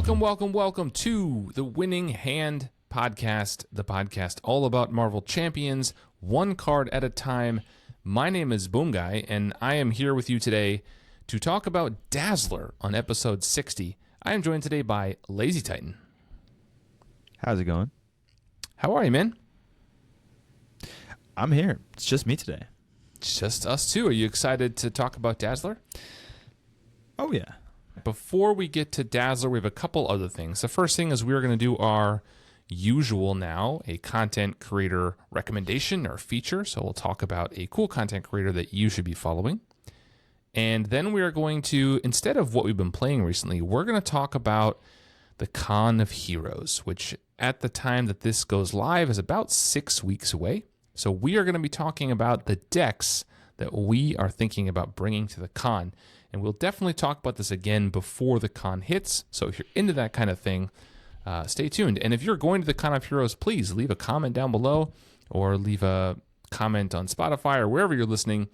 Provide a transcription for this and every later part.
Welcome to the Winning Hand Podcast, the podcast all about Marvel Champions, one card at a time. My name is Boomguy, and I am here with you today to talk about Dazzler on episode 60. I am joined today by LazyTitan. How's it going? How are you, man? I'm here. It's just me today. It's just us two. Are you excited to talk about Dazzler? Oh, yeah. Before we get to Dazzler, we have a couple other things. The first thing is we're going to do our usual now, a content creator recommendation or feature. So we'll talk about a cool content creator that you should be following. And then we are going to, instead of what we've been playing recently, we're going to talk about the Con of Heroes, which at the time that this goes live is about 6 weeks away. So we are going to be talking about the decks that we are thinking about bringing to the con. And we'll definitely talk about this again before the con hits. So if you're into that kind of thing, stay tuned. And if you're going to the Con of Heroes, please leave a comment down below or leave a comment on Spotify or wherever you're listening,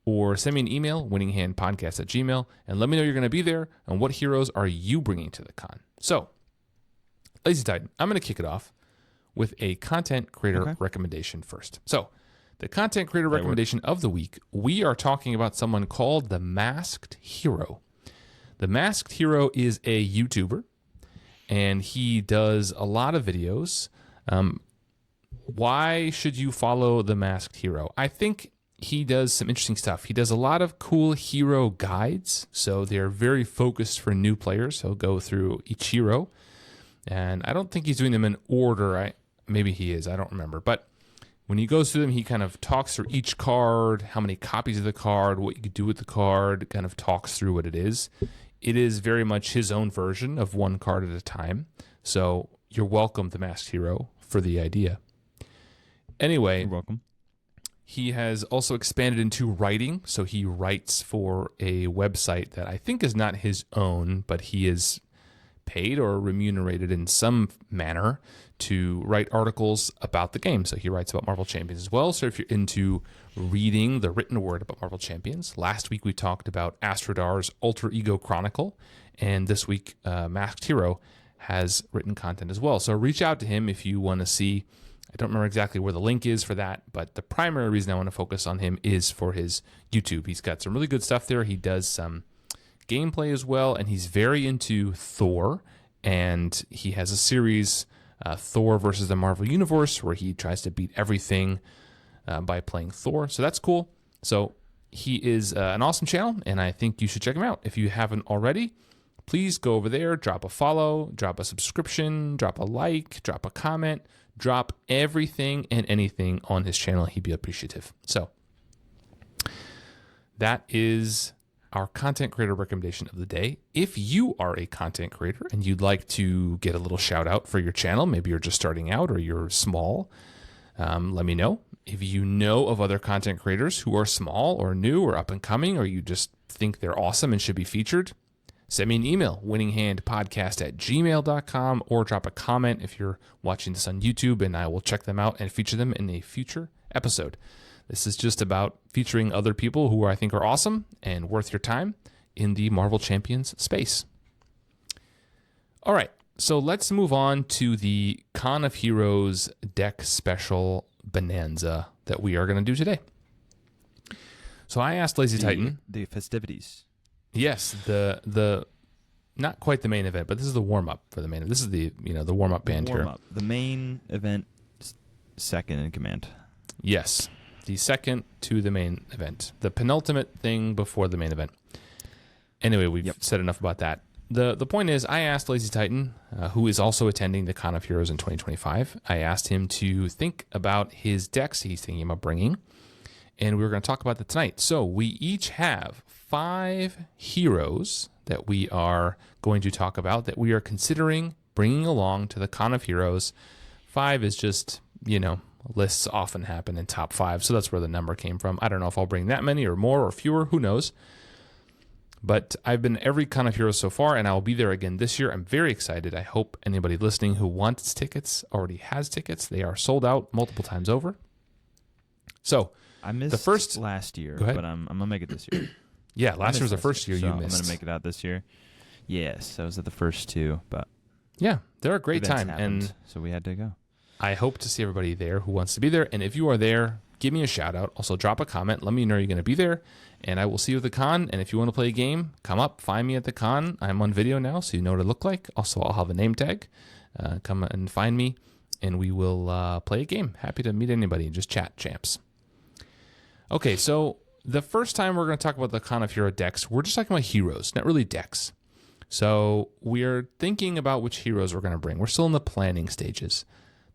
or send me an email, winninghandpodcast@gmail.com, and let me know you're going to be there and what heroes are you bringing to the con. So, LazyTitan, I'm going to kick it off with a content creator recommendation first. So, the content creator recommendation of the week, we are talking about someone called the Masked Hero. The Masked Hero is a YouTuber, and he does a lot of videos. Why should you follow the Masked Hero? I think he does some interesting stuff. He does a lot of cool hero guides, so they're very focused for new players. He'll go through each hero, and I don't think he's doing them in order. Maybe he is, I don't remember. But when he goes through them, he kind of talks through each card, how many copies of the card, what you could do with the card, kind of talks through what it is. It is very much his own version of one card at a time. So you're welcome, the Masked Hero, for the idea. Anyway, You're welcome. He has also expanded into writing. So he writes for a website that I think is not his own, but he is paid or remunerated in some manner to write articles about the game. So he writes about Marvel Champions as well. So if you're into reading the written word about Marvel Champions, last week we talked about Astrodar's Alter Ego Chronicle, and this week Masked Hero has written content as well. So reach out to him if you want to see. I don't remember exactly where the link is for that, but the primary reason I want to focus on him is for his YouTube. He's got some really good stuff there. He does some gameplay as well, and he's very into Thor, and he has a series, Thor versus the Marvel Universe, where he tries to beat everything by playing Thor. So that's cool. So he is an awesome channel, and I think you should check him out. If you haven't already, please go over there, drop a follow, drop a subscription, drop a like, drop a comment, drop everything and anything on his channel. He'd be appreciative. So that is our content creator recommendation of the day. If you are a content creator and you'd like to get a little shout out for your channel, maybe you're just starting out or you're small, let me know. If you know of other content creators who are small or new or up and coming, or you just think they're awesome and should be featured, send me an email, winninghandpodcast@gmail.com, or drop a comment if you're watching this on YouTube, and I will check them out and feature them in a future episode. This is just about featuring other people who I think are awesome and worth your time in the Marvel Champions space. All right, so let's move on to the Con of Heroes deck special bonanza that we are going to do today. So I asked LazyTitan. The festivities. Yes, the not quite the main event, but this is the warm-up for the main event. This is the warm-up band here. The main event, second in command. Yes. The second to the main event. The penultimate thing before the main event. Anyway, we've said enough about that. The point is, I asked LazyTitan, who is also attending the Con of Heroes in 2025, I asked him to think about his decks he's thinking about bringing, and we were going to talk about that tonight. So we each have 5 heroes that we are going to talk about that we are considering bringing along to the Con of Heroes. 5 is just, lists often happen in top 5, so that's where the number came from. I don't know if I'll bring that many or more or fewer, who knows. But I've been every Con of Heroes so far, and I'll be there again this year. I'm very excited. I hope anybody listening who wants tickets already has tickets. They are sold out multiple times over. So I missed the first last year, but I'm going to make it this year. Yeah, last year was the first year you missed. I'm going to make it out this year. Yes, I was at the first two, but Yeah, they're a great events time, happened, and so we had to go. I hope to see everybody there who wants to be there. And if you are there, give me a shout out. Also, drop a comment. Let me know you're going to be there, and I will see you at the con. And if you want to play a game, come up, find me at the con. I'm on video now, so you know what I look like. Also, I'll have a name tag. Come and find me, and we will play a game. Happy to meet anybody and just chat, champs. Okay, so the first time we're going to talk about the Con of Hero decks, we're just talking about heroes, not really decks. So we're thinking about which heroes we're going to bring. We're still in the planning stages.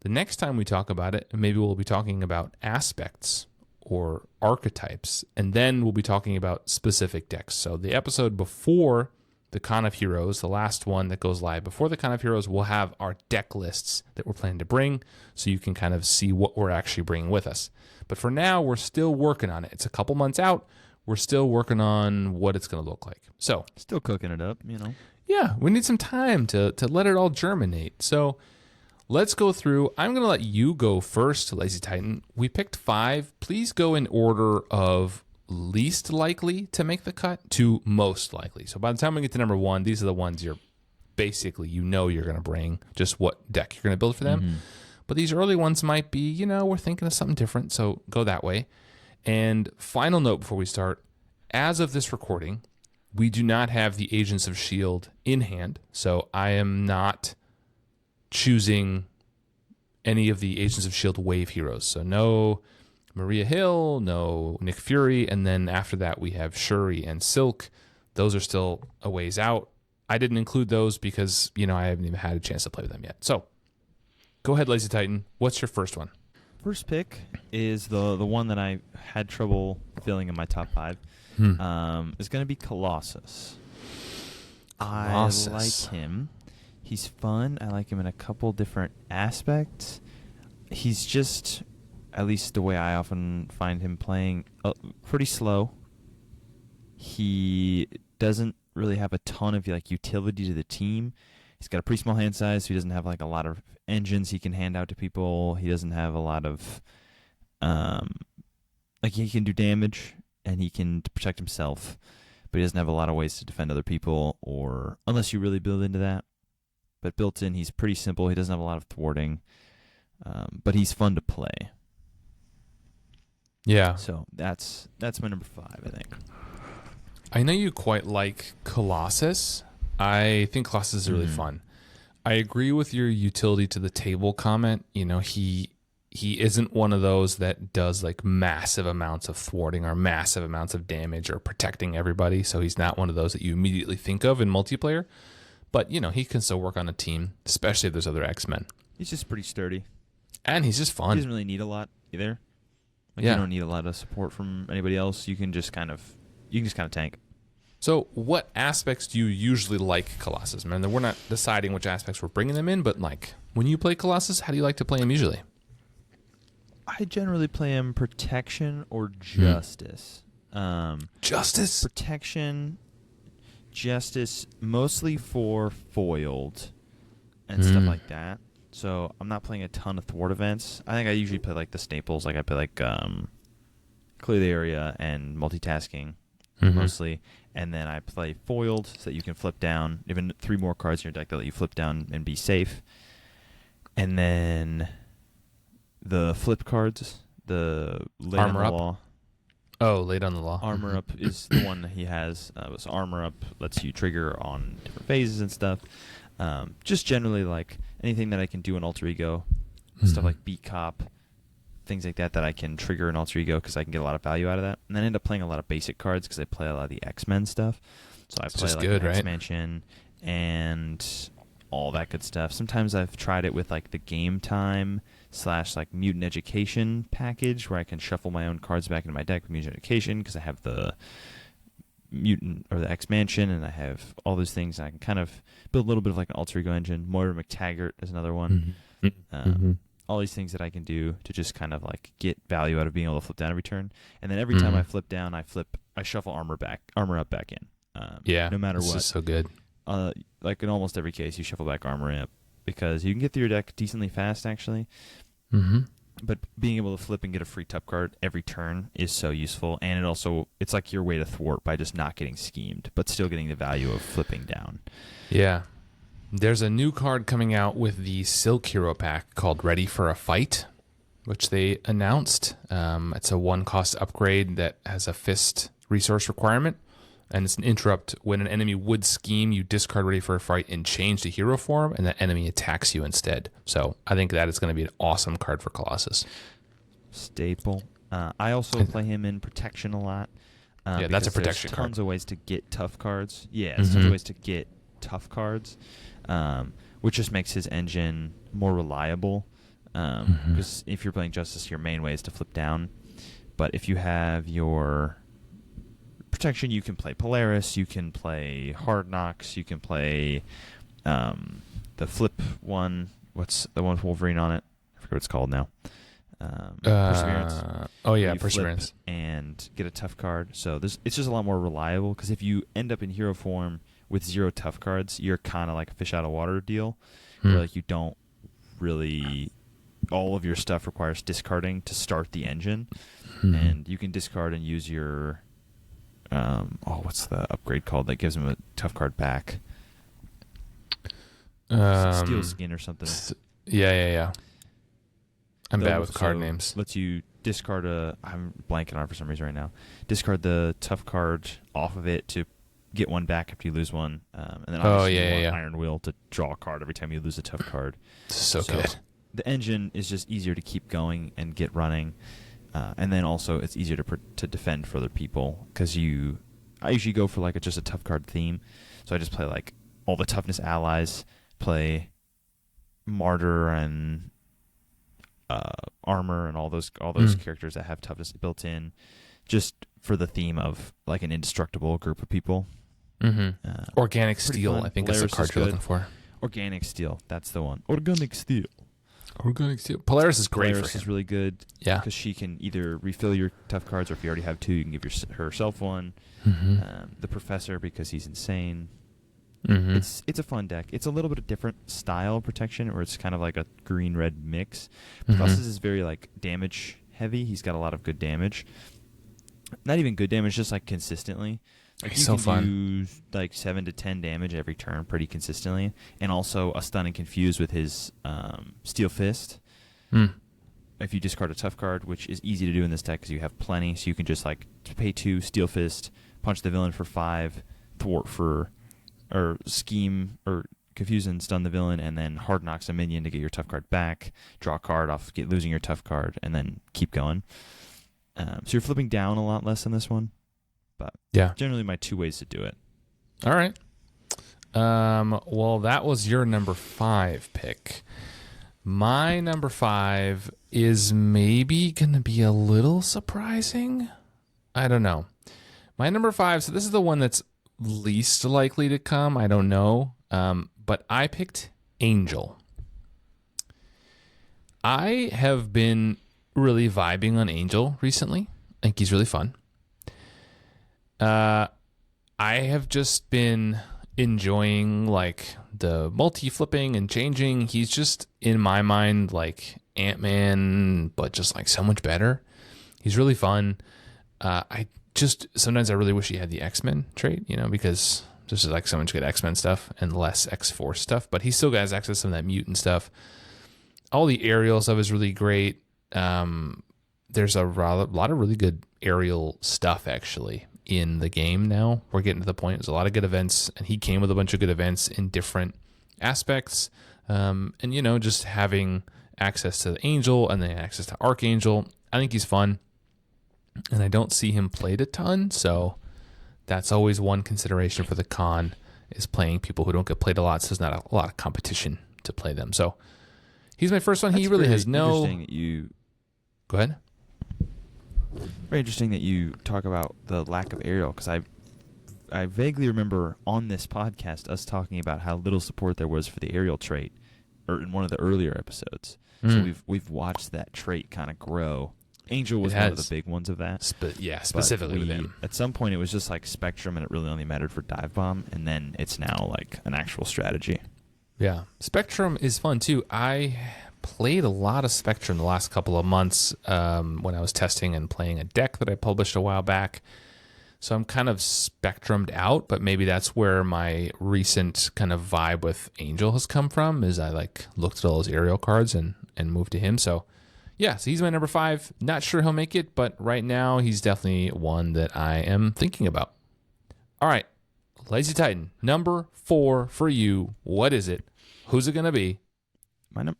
The next time we talk about it, maybe we'll be talking about aspects or archetypes, and then we'll be talking about specific decks. So the episode before the Con of Heroes, the last one that goes live before the Con of Heroes, we'll have our deck lists that we're planning to bring, so you can kind of see what we're actually bringing with us. But for now, we're still working on it. It's a couple months out. We're still working on what it's going to look like. So Still cooking it up, you know. yeah, we need some time to let it all germinate. So let's go through. I'm going to let you go first, LazyTitan. We picked 5. Please go in order of least likely to make the cut to most likely. So by the time we get to number 1, these are the ones you're basically, you're going to bring, just what deck you're going to build for them. Mm-hmm. But these early ones might be, we're thinking of something different, so go that way. And final note before we start, as of this recording, we do not have the Agents of S.H.I.E.L.D. in hand, so I am not choosing any of the Agents of S.H.I.E.L.D. wave heroes. So no Maria Hill, no Nick Fury, and then after that we have Shuri and Silk. Those are still a ways out. I didn't include those because, I haven't even had a chance to play with them yet. So go ahead, LazyTitan. What's your first one? First pick is the one that I had trouble filling in my top 5. It's going to be Colossus. I like him. He's fun. I like him in a couple different aspects. He's just, at least the way I often find him playing, pretty slow. He doesn't really have a ton of utility to the team. He's got a pretty small hand size, so he doesn't have a lot of engines he can hand out to people. He doesn't have a lot of he can do damage and he can protect himself, but he doesn't have a lot of ways to defend other people, or unless you really build into that. But built in, he's pretty simple. He doesn't have a lot of thwarting, but he's fun to play. Yeah. So that's my number 5, I think. I know you quite like Colossus. I think Colossus is really fun. I agree with your utility to the table comment. He isn't one of those that does massive amounts of thwarting or massive amounts of damage or protecting everybody. So he's not one of those that you immediately think of in multiplayer. But, he can still work on a team, especially if there's other X-Men. He's just pretty sturdy. And he's just fun. He doesn't really need a lot either. You don't need a lot of support from anybody else. You can just kind of tank. So what aspects do you usually like Colossus? Man, we're not deciding which aspects we're bringing them in, but when you play Colossus, how do you like to play him usually? I generally play him protection or justice. Justice? Protection, justice, mostly for foiled and stuff like that. So I'm not playing a ton of thwart events. I think I usually play the staples. I play clear the area and multitasking mostly. And then I play foiled so that you can flip down even 3 more cards in your deck that let you flip down and be safe. And then the flip cards, the late Armor on the Up. law. Oh, late on the law. Armor Up is the one that he has. So Armor Up lets you trigger on different phases and stuff. Just generally anything that I can do in Alter Ego, stuff like Beat Cop, things like that I can trigger in Alter Ego because I can get a lot of value out of that. And then I end up playing a lot of basic cards because I play a lot of the X-Men stuff. So I play good, the right? X-Mansion and all that good stuff. Sometimes I've tried it with the Game Time / Mutant Education package where I can shuffle my own cards back into my deck with Mutant Education because I have the Mutant or the X-Mansion and I have all those things. And I can kind of build a little bit of an Alter Ego engine. Moira McTaggart is another one. All these things that I can do to just kind of get value out of being able to flip down every turn. And then every time I flip down, I shuffle Armor Up back in. No matter what. This is so good. In almost every case, you shuffle back Armor Up because you can get through your deck decently fast, actually. But being able to flip and get a free tough card every turn is so useful, and it's like your way to thwart by just not getting schemed, but still getting the value of flipping down. Yeah. There's a new card coming out with the Silk Hero pack called Ready for a Fight, which they announced. It's a 1-cost upgrade that has a fist resource requirement, and it's an interrupt. When an enemy would scheme, you discard Ready for a Fight and change to hero form, and that enemy attacks you instead. So I think that is going to be an awesome card for Colossus. Staple. I also play him in protection a lot. Yeah, that's a protection card. There's tons of ways to get tough cards. Yeah, there's tons of ways to get tough cards, which just makes his engine more reliable. Because if you're playing Justice, your main way is to flip down. But if you have your protection, you can play Polaris, you can play Hard Knocks, you can play the flip one. What's the one with Wolverine on it? I forget what it's called now. Perseverance. Oh yeah, Perseverance. And get a tough card. So it's just a lot more reliable, because if you end up in hero form with 0 tough cards, you're kind of like a fish out of water deal, where like you don't really... all of your stuff requires discarding to start the engine, and you can discard and use your what's the upgrade called that gives him a tough card back? Steel Skin or something. Yeah. I'm bad with card names. Lets you discard I'm blanking on it for some reason right now. Discard the tough card off of it to get one back after you lose one, and then obviously Iron Will to draw a card every time you lose a tough card. So good. The engine is just easier to keep going and get running, and then also it's easier to defend for other people, because I usually go for like just a tough card theme, so I just play like all the toughness allies, play Martyr and Armor and all those characters that have toughness built in, just for the theme of like an indestructible group of people. Organic Steel, I think, is the card you're looking for. Organic Steel, that's the one. Organic Steel. Polaris is great. Polaris is really good. Yeah, because she can either refill your tough cards, or if you already have 2, you can give herself one. The Professor, because he's insane. It's a fun deck. It's a little bit of different style of protection, where it's kind of like a green-red mix. Colossus is very like damage heavy. He's got a lot of good damage. Not even good damage, just like consistently. Like he's so fun. Do like 7 to 10 damage every turn pretty consistently, and also a stun and confuse with his Steel Fist. If you discard a tough card, which is easy to do in this deck because you have plenty, so you can just like pay 2, Steel Fist, punch the villain for 5, thwart or scheme or confuse and stun the villain, and then Hard Knocks a minion to get your tough card back, draw a card off losing your tough card, and then keep going. So you're flipping down a lot less in this one. But yeah, generally my 2 ways to do it. All right. Well, that was your number 5 pick. My number 5 is maybe going to be a little surprising. I don't know. My number 5, so this is the one that's least likely to come. I don't know. But I picked Angel. I have been really vibing on Angel recently. I think he's really fun. I have just been enjoying like the multi-flipping and changing. He's just, in my mind, like Ant-Man, but just like so much better. He's really fun. Sometimes I really wish he had the X-Men trait, because there's like so much good X-Men stuff and less X-Force stuff, but he still has access to some of that mutant stuff. All the aerial stuff is really great. There's a lot of really good aerial stuff actually in the game now. We're getting to the point. There's a lot of good events, and he came with a bunch of good events in different aspects. And just having access to the Angel and then access to Archangel, I think he's fun. And I don't see him played a ton, so that's always one consideration for the con, is playing people who don't get played a lot, so there's not a lot of competition to play them. So he's my first one. He really has no... Go ahead. Very interesting that you talk about the lack of aerial, because I vaguely remember on this podcast us talking about how little support there was for the aerial trait, or in one of the earlier episodes. So we've watched that trait kind of grow. Angel was one of the big ones of that. Specifically with him. At some point, it was just like Spectrum, and it really only mattered for Dive Bomb, and then it's now like an actual strategy. Yeah, Spectrum is fun too. I played a lot of Spectrum the last couple of months when I was testing and playing a deck that I published a while back. So I'm kind of spectrumed out, but maybe that's where my recent kind of vibe with Angel has come from, is I like looked at all those aerial cards and moved to him. So yeah, so he's my number 5. Not sure he'll make it, but right now he's definitely one that I am thinking about. All right, LazyTitan, number 4 for you. What is it? Who's it going to be? My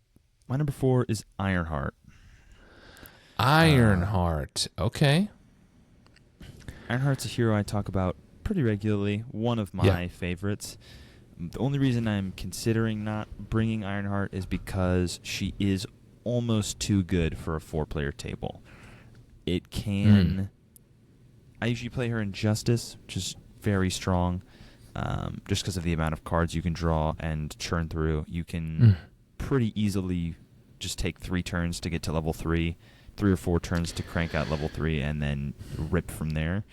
number 4 is Ironheart. Ironheart. Okay. Ironheart's a hero I talk about pretty regularly. One of my favorites. The only reason I'm considering not bringing Ironheart is because she is almost too good for a 4-player table. It can... I usually play her in Justice, which is very strong, just because of the amount of cards you can draw and churn through. You can pretty easily just take 3 turns to get to level 3, 3 or 4 turns to crank out level 3, and then rip from there.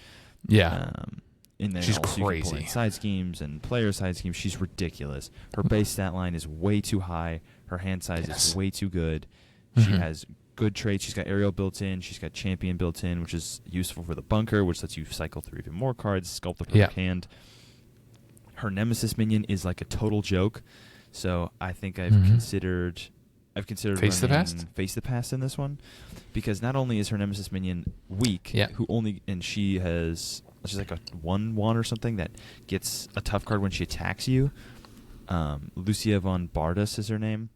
Yeah. And then She's also crazy. You can pull in side schemes and player side schemes. She's ridiculous. Her base stat line is way too high. Her hand size is way too good. She has good traits. She's got aerial built in. She's got champion built in, which is useful for the bunker, which lets you cycle through even more cards, sculpt the perfect hand. Her nemesis minion is like a total joke. So I think I've considered Face the Past? Face the Past in this one, because not only is her nemesis minion weak, she's like a 1/1 or something that gets a tough card when she attacks you. Lucia von Bardas is her name.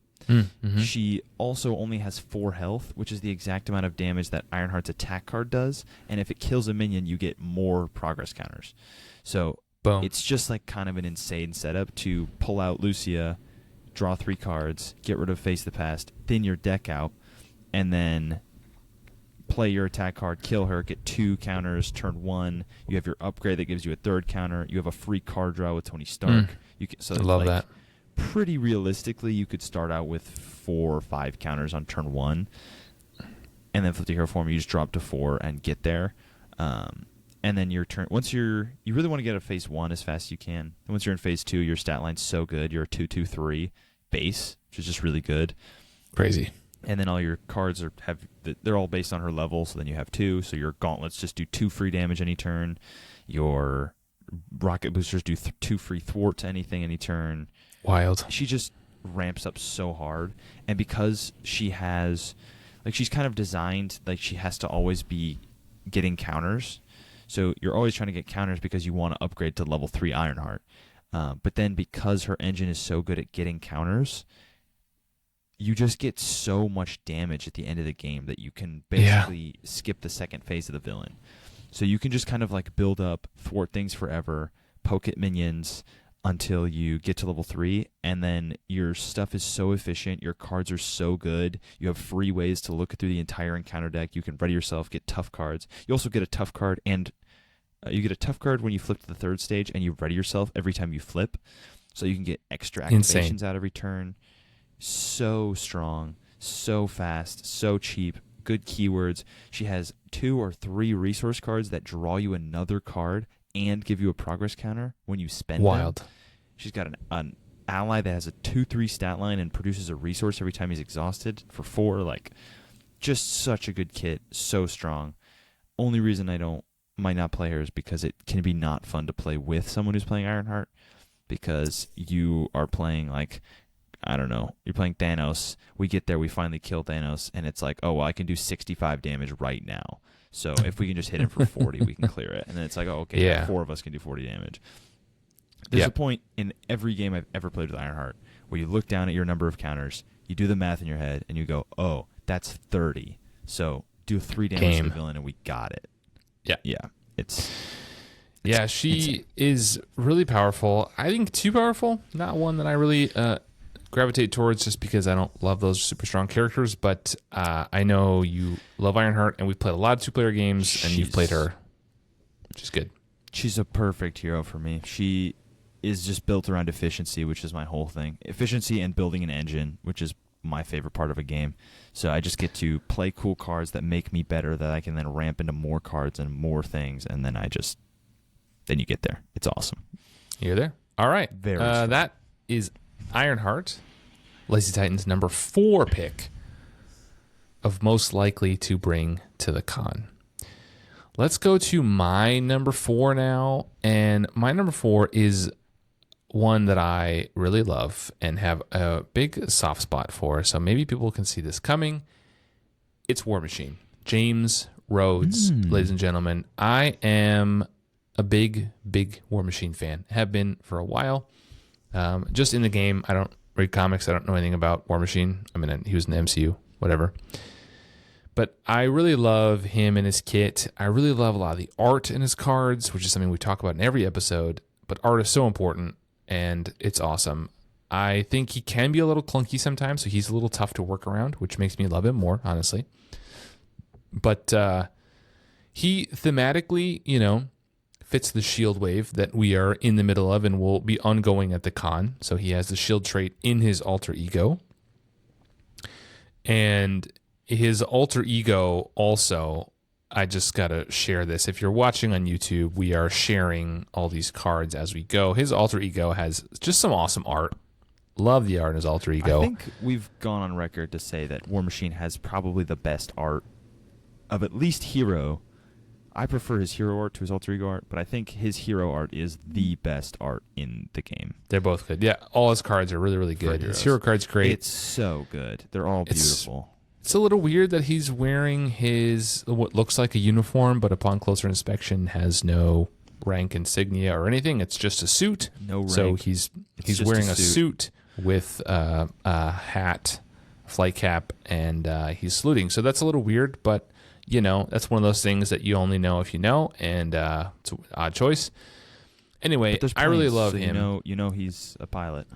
She also only has 4 health, which is the exact amount of damage that Ironheart's attack card does, and if it kills a minion, you get more progress counters. So it's just like kind of an insane setup to pull out Lucia, draw 3 cards, get rid of Face the Past, thin your deck out, and then play your attack card, kill her, get 2 counters, turn 1. You have your upgrade that gives you a 3rd counter. You have a free card draw with Tony Stark. I love that. Pretty realistically, you could start out with 4 or 5 counters on turn 1, and then flip to hero form. You just drop to 4 and get there. And then your turn. Once you really want to get a phase 1 as fast as you can. And once you're in phase 2, your stat line's so good. You're a 2/2/3 base, which is just really good. Crazy. And then all your cards they're all based on her level. So then you have 2. So your gauntlets just do 2 free damage any turn. Your rocket boosters do 2 free thwart to anything any turn. Wild. She just ramps up so hard, and because she has, she's kind of designed, she has to always be getting counters. So you're always trying to get counters because you want to upgrade to level 3 Ironheart. But then because her engine is so good at getting counters, you just get so much damage at the end of the game that you can basically skip the second phase of the villain. So you can just kind of build up, thwart things forever, poke at minions until you get to level 3, and then your stuff is so efficient, your cards are so good, you have free ways to look through the entire encounter deck, you can ready yourself, get tough cards. You also get a tough card, and you get a tough card when you flip to the 3rd stage, and you ready yourself every time you flip, so you can get extra activations out every turn. So strong, so fast, so cheap, good keywords. She has 2 or 3 resource cards that draw you another card and give you a progress counter when you spend them. She's got an ally that has a 2/3 stat line and produces a resource every time he's exhausted for 4. Just such a good kit, so strong. Only reason I might not play her is because it can be not fun to play with someone who's playing Ironheart, because you are playing I don't know, you're playing Thanos. We get there, we finally kill Thanos, and it's like, oh, well, I can do 65 damage right now. So if we can just hit him for 40, we can clear it. And then it's like, oh, okay, 4 of us can do 40 damage. There's a point in every game I've ever played with Ironheart where you look down at your number of counters, you do the math in your head, and you go, oh, that's 30. So do 3 damage to the villain, and we got it. Yeah. She is really powerful. I think too powerful. Not one that I really gravitate towards, just because I don't love those super strong characters. But I know you love Ironheart, and we've played a lot of 2-player games, and you've played her. She's good. She's a perfect hero for me. She is just built around efficiency, which is my whole thing. Efficiency and building an engine, which is my favorite part of a game. So I just get to play cool cards that make me better, that I can then ramp into more cards and more things, and then then you get there. It's awesome. You're there. All right. Very that is Ironheart, LazyTitan's number 4 pick. of most likely to bring to the con. Let's go to my number 4 now. And my number 4 is one that I really love and have a big soft spot for. So maybe people can see this coming. It's War Machine. James Rhodes, ladies and gentlemen. I am a big War Machine fan. Have been for a while. Just in the game, I don't read comics. I don't know anything about War Machine. I mean, he was in the MCU, whatever. But I really love him and his kit. I really love a lot of the art in his cards, which is something we talk about in every episode. But art is so important, and it's awesome. I think he can be a little clunky sometimes, so he's a little tough to work around, which makes me love him more, honestly. But he thematically, fits the shield wave that we are in the middle of and will be ongoing at the con. So he has the shield trait in his alter ego. And his alter ego also, I just got to share this. If you're watching on YouTube, we are sharing all these cards as we go. His alter ego has just some awesome art. Love the art in his alter ego. I think we've gone on record to say that War Machine has probably the best art of at least Hero. I prefer his hero art to his alter ego art, but I think his hero art is the best art in the game. They're both good. Yeah, all his cards are really, really good. His hero card's great. It's so good. They're all beautiful. It's a little weird that he's wearing his what looks like a uniform, but upon closer inspection has no rank insignia or anything. It's just a suit. No rank. So he's wearing a suit with a hat, flight cap, and he's saluting. So that's a little weird, but that's one of those things that you only know if you know, and it's an odd choice. Anyway, I really love him. You know he's a pilot.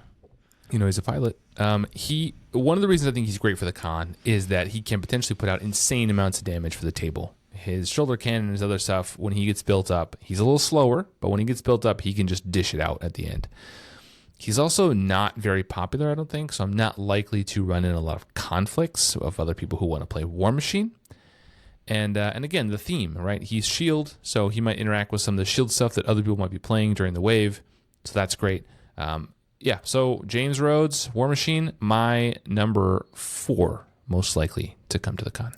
He's a pilot. One of the reasons I think he's great for the con is that he can potentially put out insane amounts of damage for the table. His shoulder cannon and his other stuff, when he gets built up, he's a little slower, but when he gets built up, he can just dish it out at the end. He's also not very popular, I don't think, so I'm not likely to run in a lot of conflicts of other people who want to play War Machine. And again, the theme, right? He's shield, so he might interact with some of the shield stuff that other people might be playing during the wave, so that's great. So James Rhodes, War Machine, my number 4, most likely to come to the con.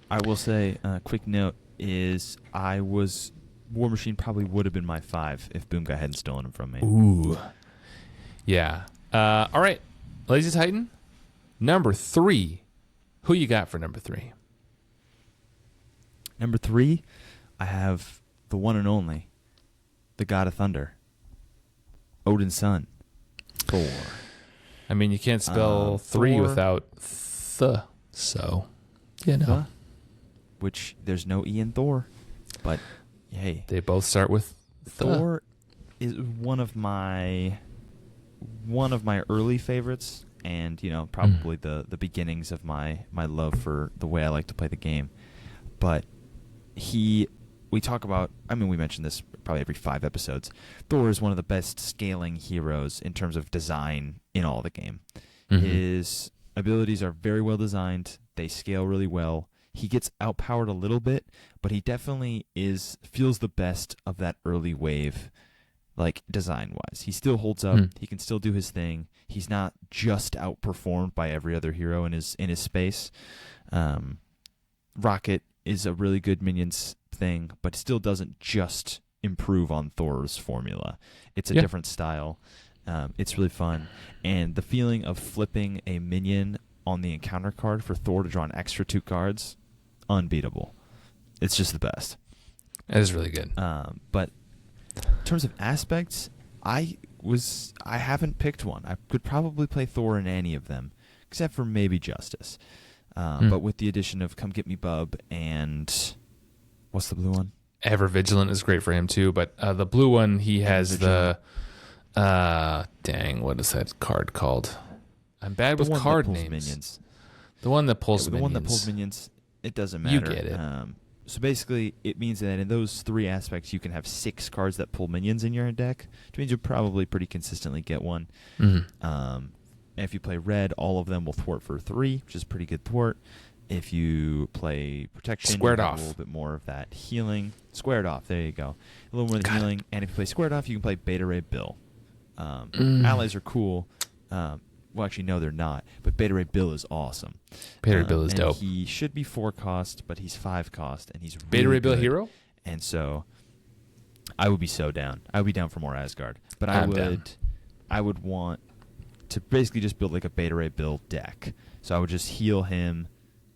I will say, a quick note is War Machine probably would have been my 5 if Boomguy hadn't stolen him from me. Ooh. Yeah. All right, LazyTitan, number 3. Who you got for number 3? Number 3, I have the one and only, the God of Thunder, Odin's son, Thor. I mean, you can't spell 3 Thor, without th, so, The, which there's no E in Thor, but hey. They both start with Thor is one of my early favorites, and, probably the beginnings of my love for the way I like to play the game. But we talk about, we mention this probably every 5 episodes. Thor is one of the best scaling heroes in terms of design in all the game. Mm-hmm. His abilities are very well designed. They scale really well. He gets outpowered a little bit, but he definitely feels the best of that early wave, like design-wise. He still holds up. He can still do his thing. He's not just outperformed by every other hero in his space. Rocket is a really good minions thing, but still doesn't just improve on Thor's formula. It's a different style. It's really fun. And the feeling of flipping a minion on the encounter card for Thor to draw an extra 2 cards, unbeatable. It's just the best. That is really good. But in terms of aspects, I haven't picked one. I could probably play Thor in any of them, except for maybe Justice. But with the addition of Come Get Me Bub and what's the blue one? Ever Vigilant is great for him too, but the blue one, he has the what is that card called? I'm bad with card names. Minions. The one that pulls minions. The one that pulls minions. It doesn't matter. You get it. So basically, it means that in those 3 aspects, you can have 6 cards that pull minions in your deck, which means you'll probably pretty consistently get one. And if you play red, all of them will thwart for 3, which is pretty good thwart. If you play protection, squared you off. A little bit more of that healing. Squared off, there you go. A little more of the healing. And if you play squared off, you can play Beta Ray Bill. Allies are cool. Well, actually, no, they're not. But Beta Ray Bill is awesome. Beta Ray Bill is dope. He should be 4 cost, but he's 5 cost, and he's really Beta Ray Bill good. hero? And so I would be so down. I would be down for more Asgard. But I'm down. I would want to basically just build like a Beta Ray Bill deck. So I would just heal him.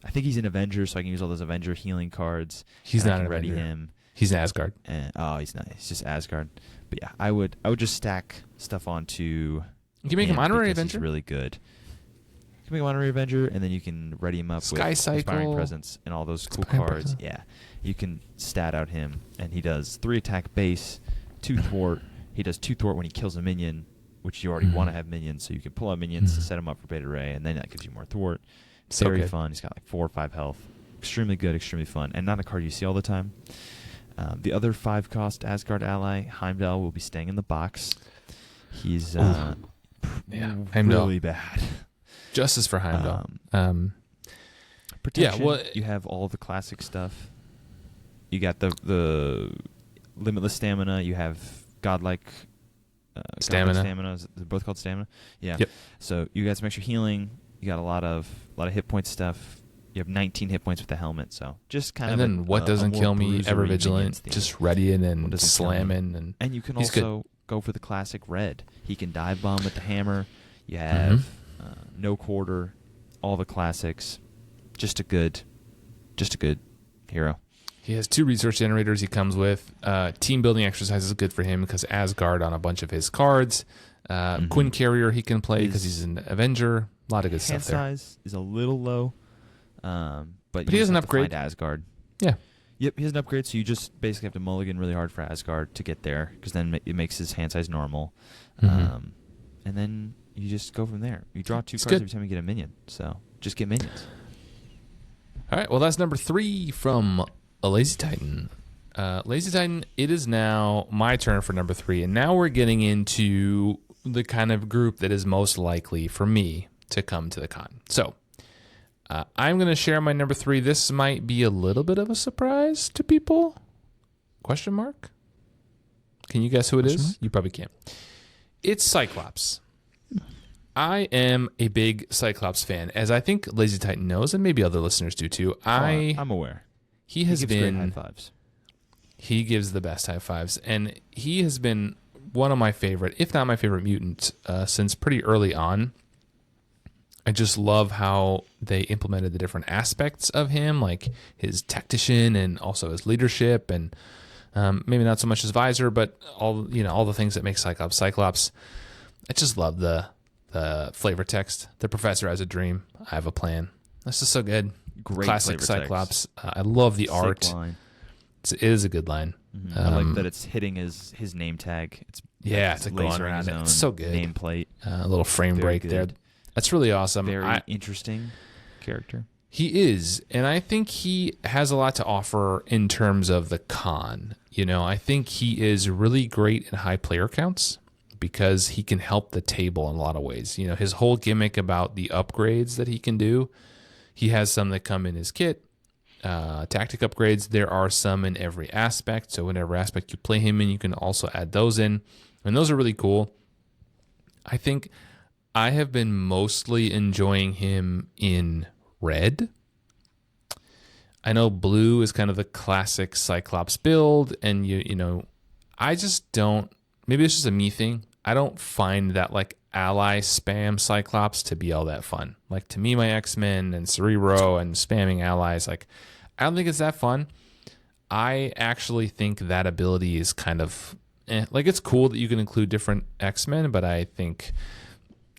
I think he's an Avenger, so I can use all those Avenger healing cards. He's not an ready Avenger. him. He's an Asgard. And, he's not. He's just Asgard. But yeah, I would just stack stuff onto. You can make him honorary because Avenger. He's really good. You can make him honorary Avenger, and then you can ready him up Sky with Cycle, Inspiring Presence and all those cool Inspiring cards. Presence. Yeah, you can stat out him, and he does 3 attack base, 2 thwart. He does 2 thwart when he kills a minion, which you already want to have minions, so you can pull out minions to set him up for Beta Ray, and then that gives you more thwart. So Very good. fun. He's got like 4 or 5 health. Extremely good, extremely fun, and not a card you see all the time. The other 5 cost Asgard ally, Heimdall, will be staying in the box. He's Heimdall. really bad. Justice for Heimdall. Protection, yeah, well, you have all the classic stuff. You got the limitless stamina. You have godlike Stamina. Is it both called stamina? Yeah. Yep. So you got some extra healing. You got a lot of hit point stuff. You have 19 hit points with the helmet. So just kind and of. then what doesn't kill me? Ever vigilant, just readying and slamming, and you can he's also go for the classic red. He can dive bomb with the hammer. You have no quarter, all the classics. Just a good hero. He has 2 resource generators he comes with. Team building exercises is good for him because Asgard on a bunch of his cards. Quinn Carrier he can play because he's an Avenger. A lot of good stuff there. Hand size is a little low, but he has an have to upgrade. find Asgard. Yeah. Yep, he has an upgrade, so you just basically have to mulligan really hard for Asgard to get there, because then it makes his hand size normal. And then you just go from there. You draw 2 cards every time you get a minion, so just get minions. All right, well, that's number 3 from LazyTitan. LazyTitan, it is now my turn for number 3, and now we're getting into the kind of group that is most likely for me to come to the con. So I'm going to share my number 3. This might be a little bit of a surprise to people. Question mark? Can you guess who it is? You probably can't. It's Cyclops. I am a big Cyclops fan, as I think LazyTitan knows, and maybe other listeners do too. I'm aware. He has gives been great high fives. He gives the best high fives, and he has been one of my favorite, if not my favorite mutant, since pretty early on. I just love how they implemented the different aspects of him, like his tactician and also his leadership, and maybe not so much his visor, but all the things that make Cyclops Cyclops. I just love the flavor text. The professor has a dream. I have a plan. That's just so good. Great classic flavor Cyclops. I love the Sick art. line. It is a good line. I like that it's hitting his name tag. It's a laser gun. zone It's so good. nameplate. A little frame Very break good. there. That's really awesome. Very interesting character. He is, and I think he has a lot to offer in terms of the con. I think he is really great in high player counts because he can help the table in a lot of ways. His whole gimmick about the upgrades that he can do, he has some that come in his kit. Tactic upgrades, there are some in every aspect. So whatever aspect you play him in, you can also add those in. And those are really cool. I think I have been mostly enjoying him in red. I know blue is kind of the classic Cyclops build, and I just don't. Maybe it's just a me thing. I don't find that like ally spam Cyclops to be all that fun. Like to me, my X-Men and Cerebro and spamming allies, like I don't think it's that fun. I actually think that ability is kind of like it's cool that you can include different X-Men, but I think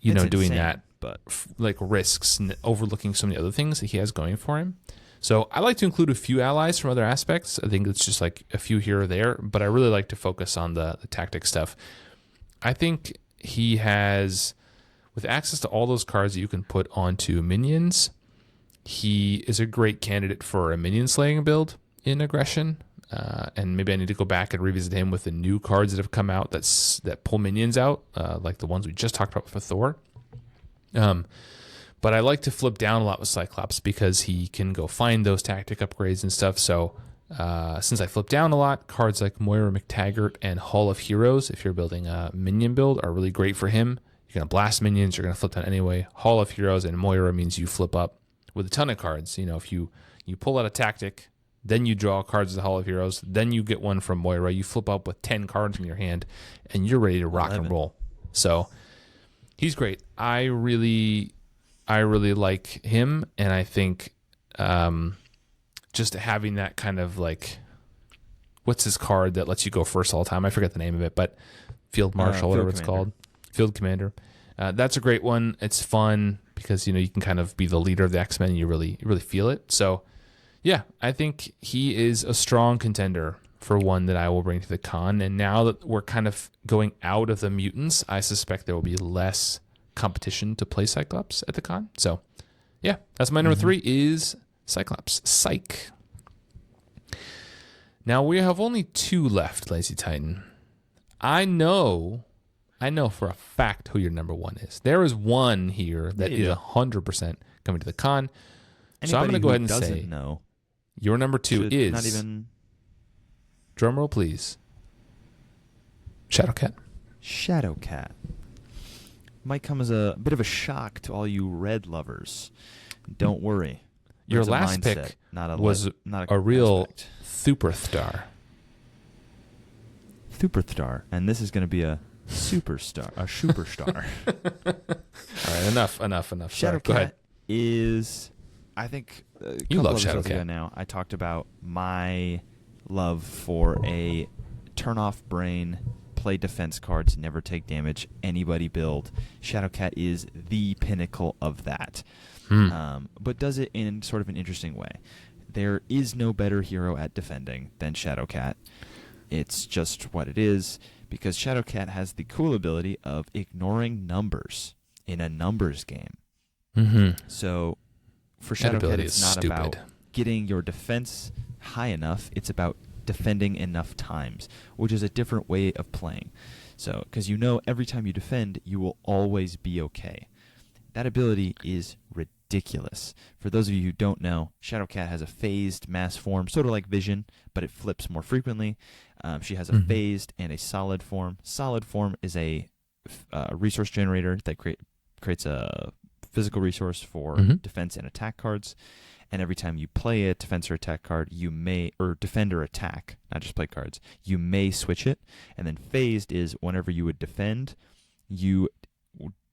It's doing insane, that but like risks overlooking so many other things that he has going for him. So I like to include a few allies from other aspects. I think it's just like a few here or there, but I really like to focus on the tactic stuff. I think he has, with access to all those cards that you can put onto minions, he is a great candidate for a minion slaying build in aggression. And maybe I need to go back and revisit him with the new cards that have come out that pull minions out, like the ones we just talked about for Thor. But I like to flip down a lot with Cyclops because he can go find those tactic upgrades and stuff. So since I flip down a lot, cards like Moira McTaggart and Hall of Heroes, if you're building a minion build, are really great for him. You You're going to blast minions. You're going to flip down anyway. Hall of Heroes and Moira means you flip up with a ton of cards. If you pull out a tactic, then you draw cards of the Hall of Heroes, then you get one from Moira. You flip up with 10 cards in your hand, and you're ready to rock 11. and roll. So he's great. I really like him, and I think just having that kind of like, what's his card that lets you go first all the time? I forget the name of it, but Field Marshal, whatever it's called. Field Commander. That's a great one. It's fun because you can kind of be the leader of the X-Men and you really feel it. So yeah, I think he is a strong contender for one that I will bring to the con. And now that we're kind of going out of the mutants, I suspect there will be less competition to play Cyclops at the con. So yeah, that's my number 3 is Cyclops. Psych. Now we have only 2 left, LazyTitan. I know for a fact who your number 1 is. There is one here that is 100% coming to the con. So I'm going to go ahead and say know, your number 2 is not even drumroll, please. Shadowcat. Shadowcat. Might come as a bit of a shock to all you red lovers. Don't worry. Your It's a last mindset, pick was not a real superstar. Superstar, and this is going to be a superstar, a superstar. All right, enough. Sorry, go Shadowcat ahead. is, I think, You love episodes ago Shadowcat. now, I talked about my love for a turn-off brain, play defense cards, never take damage, anybody build. Shadowcat is the pinnacle of that, but does it in sort of an interesting way. There is no better hero at defending than Shadowcat. It's just what it is, because Shadowcat has the cool ability of ignoring numbers in a numbers game. So for That Shadowcat, ability it's is not stupid. about getting your defense high enough. It's about defending enough times, which is a different way of playing. So, because every time you defend, you will always be okay. That ability is ridiculous. For those of you who don't know, Shadowcat has a phased mass form, sort of like Vision, but it flips more frequently. She has a phased and a solid form. Solid form is a resource generator that creates a physical resource for defense and attack cards. And every time you play a defense or attack card, or defend or attack, not just play cards, you may switch it. And then phased is whenever you would defend, you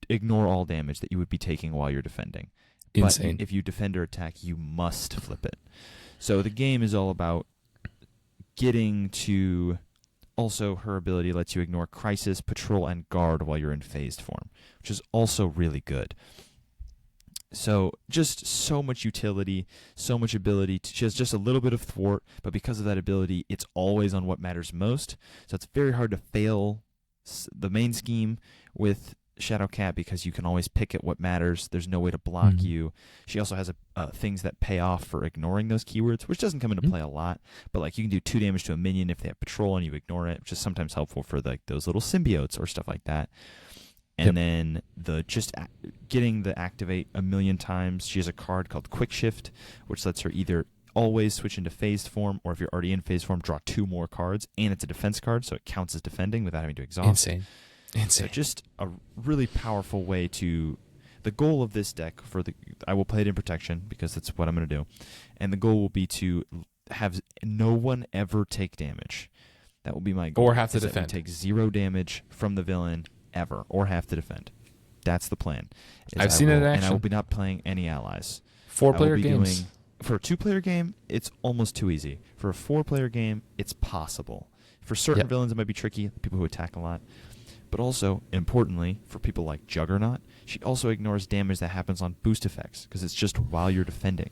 ignore all damage that you would be taking while you're defending. Insane. But if you defend or attack, you must flip it. So the game is all about getting to... Also, her ability lets you ignore Crisis, Patrol, and Guard while you're in phased form, which is also really good. So just so much utility, so much ability. She has just a little bit of thwart, but because of that ability, it's always on what matters most. So it's very hard to fail the main scheme with Shadowcat because you can always pick at what matters. There's no way to block you. She also has things that pay off for ignoring those keywords, which doesn't come into play a lot. But like you can do 2 damage to a minion if they have Patrol and you ignore it, which is sometimes helpful for those little symbiotes or stuff like that. And then getting the activate a million times. She has a card called Quick Shift, which lets her either always switch into phased form, or if you're already in phased form, draw 2 more cards. And it's a defense card, so it counts as defending without having to exhaust. Insane. So just a really powerful way to... The goal of this deck, I will play it in protection, because that's what I'm going to do. And the goal will be to have no one ever take damage. That will be my goal. Or have to defend. defend. Take 0 damage from the villain ever, or have to defend. That's the plan. I've seen it in action. And I will be not playing any allies. 4-player games. For a 2-player game, it's almost too easy. For a 4-player game, it's possible. For certain villains, it might be tricky, people who attack a lot. But also, importantly, for people like Juggernaut, she also ignores damage that happens on boost effects, because it's just while you're defending.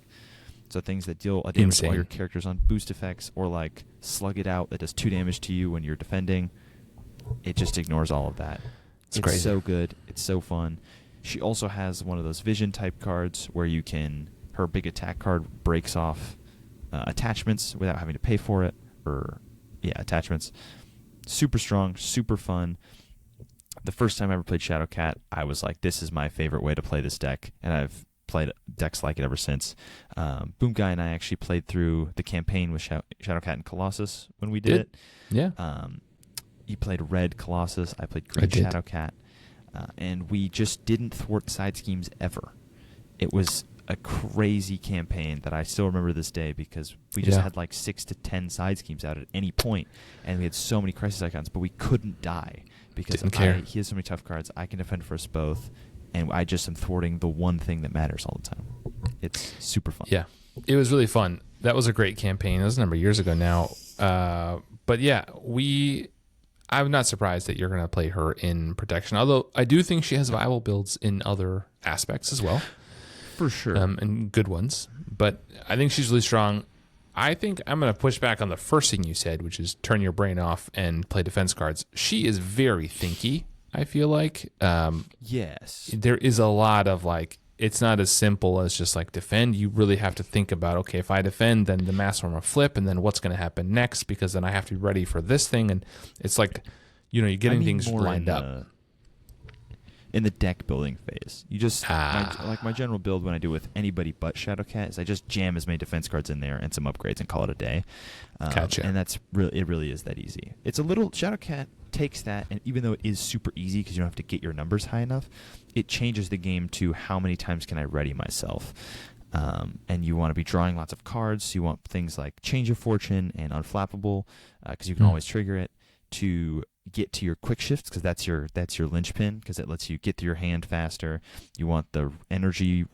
So things that deal a damage while your character's on boost effects, or like Slug It Out that does 2 damage to you when you're defending, it just ignores all of that. It's crazy. So good. It's so fun. She also has one of those Vision type cards where her big attack card breaks off attachments without having to pay for it, attachments. Super strong, super fun. The first time I ever played Shadowcat, I was like, this is my favorite way to play this deck, and I've played decks like it ever since. Boomguy and I actually played through the campaign with Shadowcat and Colossus when we did it. Yeah. He played Red Colossus. I played Green Shadowcat. and we just didn't thwart side schemes ever. It was a crazy campaign that I still remember this day because we just had like 6 to 10 side schemes out at any point, and we had so many crisis icons, but we couldn't die because he has so many tough cards. I can defend for us both, and I just am thwarting the one thing that matters all the time. It's super fun. Yeah, it was really fun. That was a great campaign. It was a number of years ago now. But yeah, I'm not surprised that you're going to play her in protection, although I do think she has viable builds in other aspects as well. For sure. And good ones. But I think she's really strong. I think I'm going to push back on the first thing you said, which is turn your brain off and play defense cards. She is very thinky, I feel like. Yes. There is a lot of like, it's not as simple as just like defend. You really have to think about, okay, if I defend, then the mass armor flip, and then what's going to happen next, because then I have to be ready for this thing. And it's like, you're getting things lined up. In the deck building phase, you just my general build when I do with anybody but Shadowcat is I just jam as many defense cards in there and some upgrades and call it a day. Gotcha. And it really is that easy. It's a little Shadowcat takes that, and even though it is super easy because you don't have to get your numbers high enough, it changes the game to how many times can I ready myself. And you want to be drawing lots of cards. You want things like Change of Fortune and Unflappable because you can always trigger it to get to your quick shifts because that's your linchpin because it lets you get to your hand faster. You want the energy,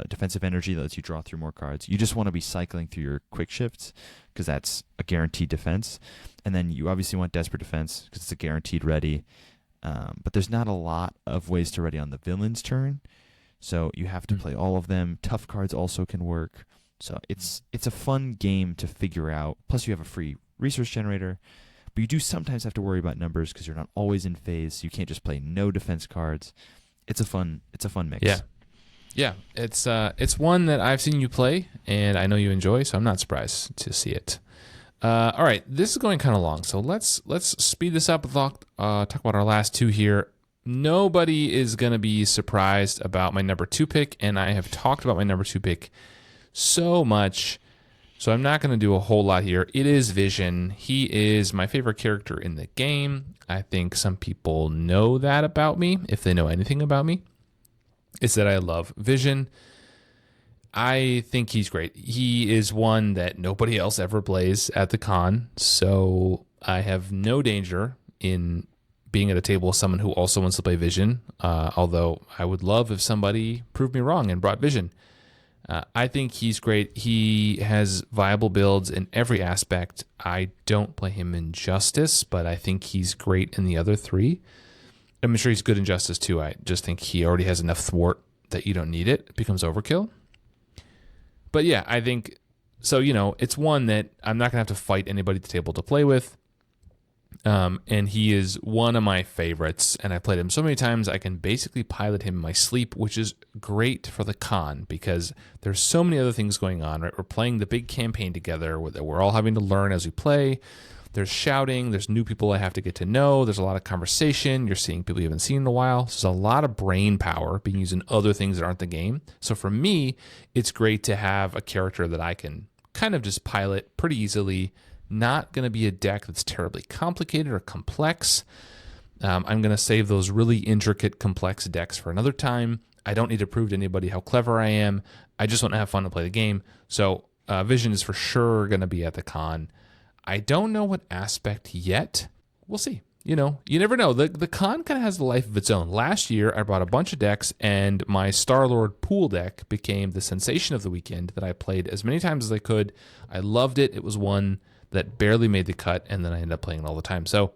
defensive energy that lets you draw through more cards. You just want to be cycling through your quick shifts because that's a guaranteed defense. And then you obviously want Desperate Defense because it's a guaranteed ready. But there's not a lot of ways to ready on the villain's turn. So you have to play all of them. Tough cards also can work. So it's a fun game to figure out. Plus you have a free resource generator. But you do sometimes have to worry about numbers because you're not always in phase. So you can't just play no defense cards. It's a fun mix. Yeah. It's one that I've seen you play, and I know you enjoy. So I'm not surprised to see it. All right, this is going kind of long, so let's speed this up. Talk about our last two here. Nobody is going to be surprised about my number 2 pick, and I have talked about my number 2 pick so much. So I'm not going to do a whole lot here. It is Vision. He is my favorite character in the game. I think some people know that about me, if they know anything about me. It's that I love Vision. I think he's great. He is one that nobody else ever plays at the con, so I have no danger in being at a table with someone who also wants to play Vision, although I would love if somebody proved me wrong and brought Vision. I think he's great. He has viable builds in every aspect. I don't play him in Justice, but I think he's great in the other 3. I'm sure he's good in Justice too. I just think he already has enough thwart that you don't need it. It becomes overkill. But yeah, I think, so, it's one that I'm not going to have to fight anybody at the table to play with. And he is one of my favorites, and I played him so many times I can basically pilot him in my sleep, which is great for the con because there's so many other things going on, right? We're playing the big campaign together that we're all having to learn as we play. There's shouting, there's new people I have to get to know, there's a lot of conversation, you're seeing people you haven't seen in a while. So there's a lot of brain power being used in other things that aren't the game. So for me, it's great to have a character that I can kind of just pilot pretty easily. Not going to be a deck that's terribly complicated or complex. I'm going to save those really intricate, complex decks for another time. I don't need to prove to anybody how clever I am. I just want to have fun to play the game. So Vision is for sure going to be at the con. I don't know what aspect yet. We'll see. You never know. The con kind of has a life of its own. Last year, I brought a bunch of decks, and my Star-Lord pool deck became the sensation of the weekend that I played as many times as I could. I loved it. It was one that barely made the cut, and then I ended up playing it all the time. So,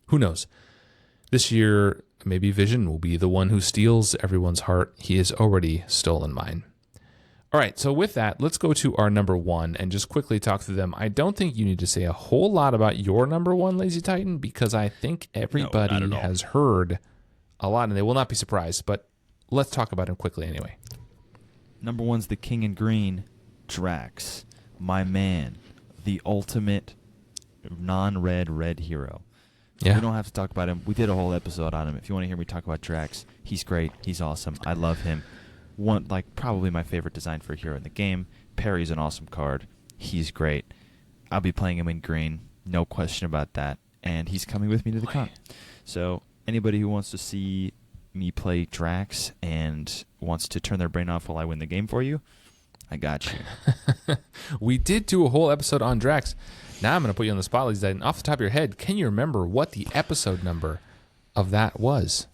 who knows? This year, maybe Vision will be the one who steals everyone's heart. He has already stolen mine. All right, so with that, let's go to our number 1 and just quickly talk through them. I don't think you need to say a whole lot about your number 1, LazyTitan, because I think everybody has heard a lot, and they will not be surprised, but let's talk about him quickly anyway. Number 1's the King in Green, Drax, my man. The ultimate non-red red hero. Yeah. We don't have to talk about him. We did a whole episode on him. If you want to hear me talk about Drax, he's great. He's awesome. I love him. Probably my favorite design for a hero in the game. Perry's an awesome card. He's great. I'll be playing him in green. No question about that. And he's coming with me to the con. So anybody who wants to see me play Drax and wants to turn their brain off while I win the game for you, I got you. We did do a whole episode on Drax. Now I'm going to put you on the spot, LazyTitan. Off the top of your head, can you remember what the episode number of that was?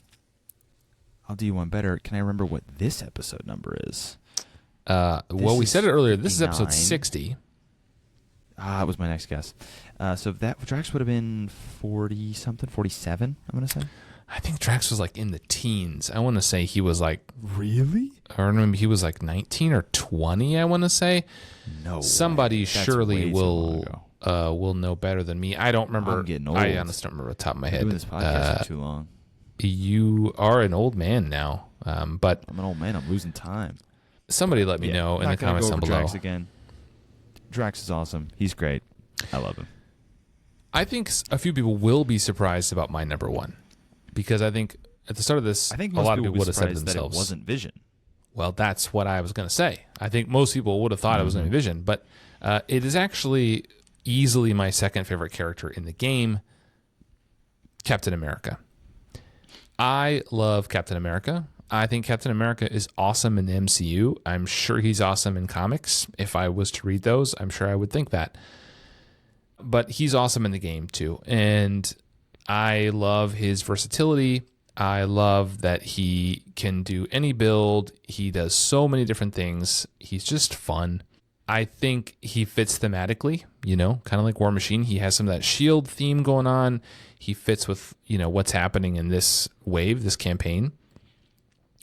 I'll do you one better. Can I remember what this episode number is? Well, we said it earlier. This is episode 60. That was my next guess. So that Drax would have been 40-something, 47, I'm going to say. I think Drax was like in the teens. I want to say he was like... Really? I remember he was like 19 or 20, I want to say. No Somebody way. That's surely way too long ago. will know better than me. I don't remember. I'm getting old. I honestly don't remember off the top of my head. I've been doing this podcast for too long. You are an old man now, but... I'm an old man. I'm losing time. Somebody let me know in the comments down below. Drax again. Drax is awesome. He's great. I love him. I think a few people will be surprised about my number one, because I think at the start of this, I think a most lot of people people would would have said to that it themselves, wasn't Vision. well, that's what I was going to say. I think most people would have thought it was going to be Vision, but it is actually easily my second favorite character in the game, Captain America. I love Captain America. I think Captain America is awesome in the MCU. I'm sure he's awesome in comics. If I was to read those, I'm sure I would think that. But he's awesome in the game too. And I love his versatility. I love that he can do any build. He does so many different things. He's just fun. I think he fits thematically, kind of like War Machine. He has some of that shield theme going on. He fits with, what's happening in this wave, this campaign.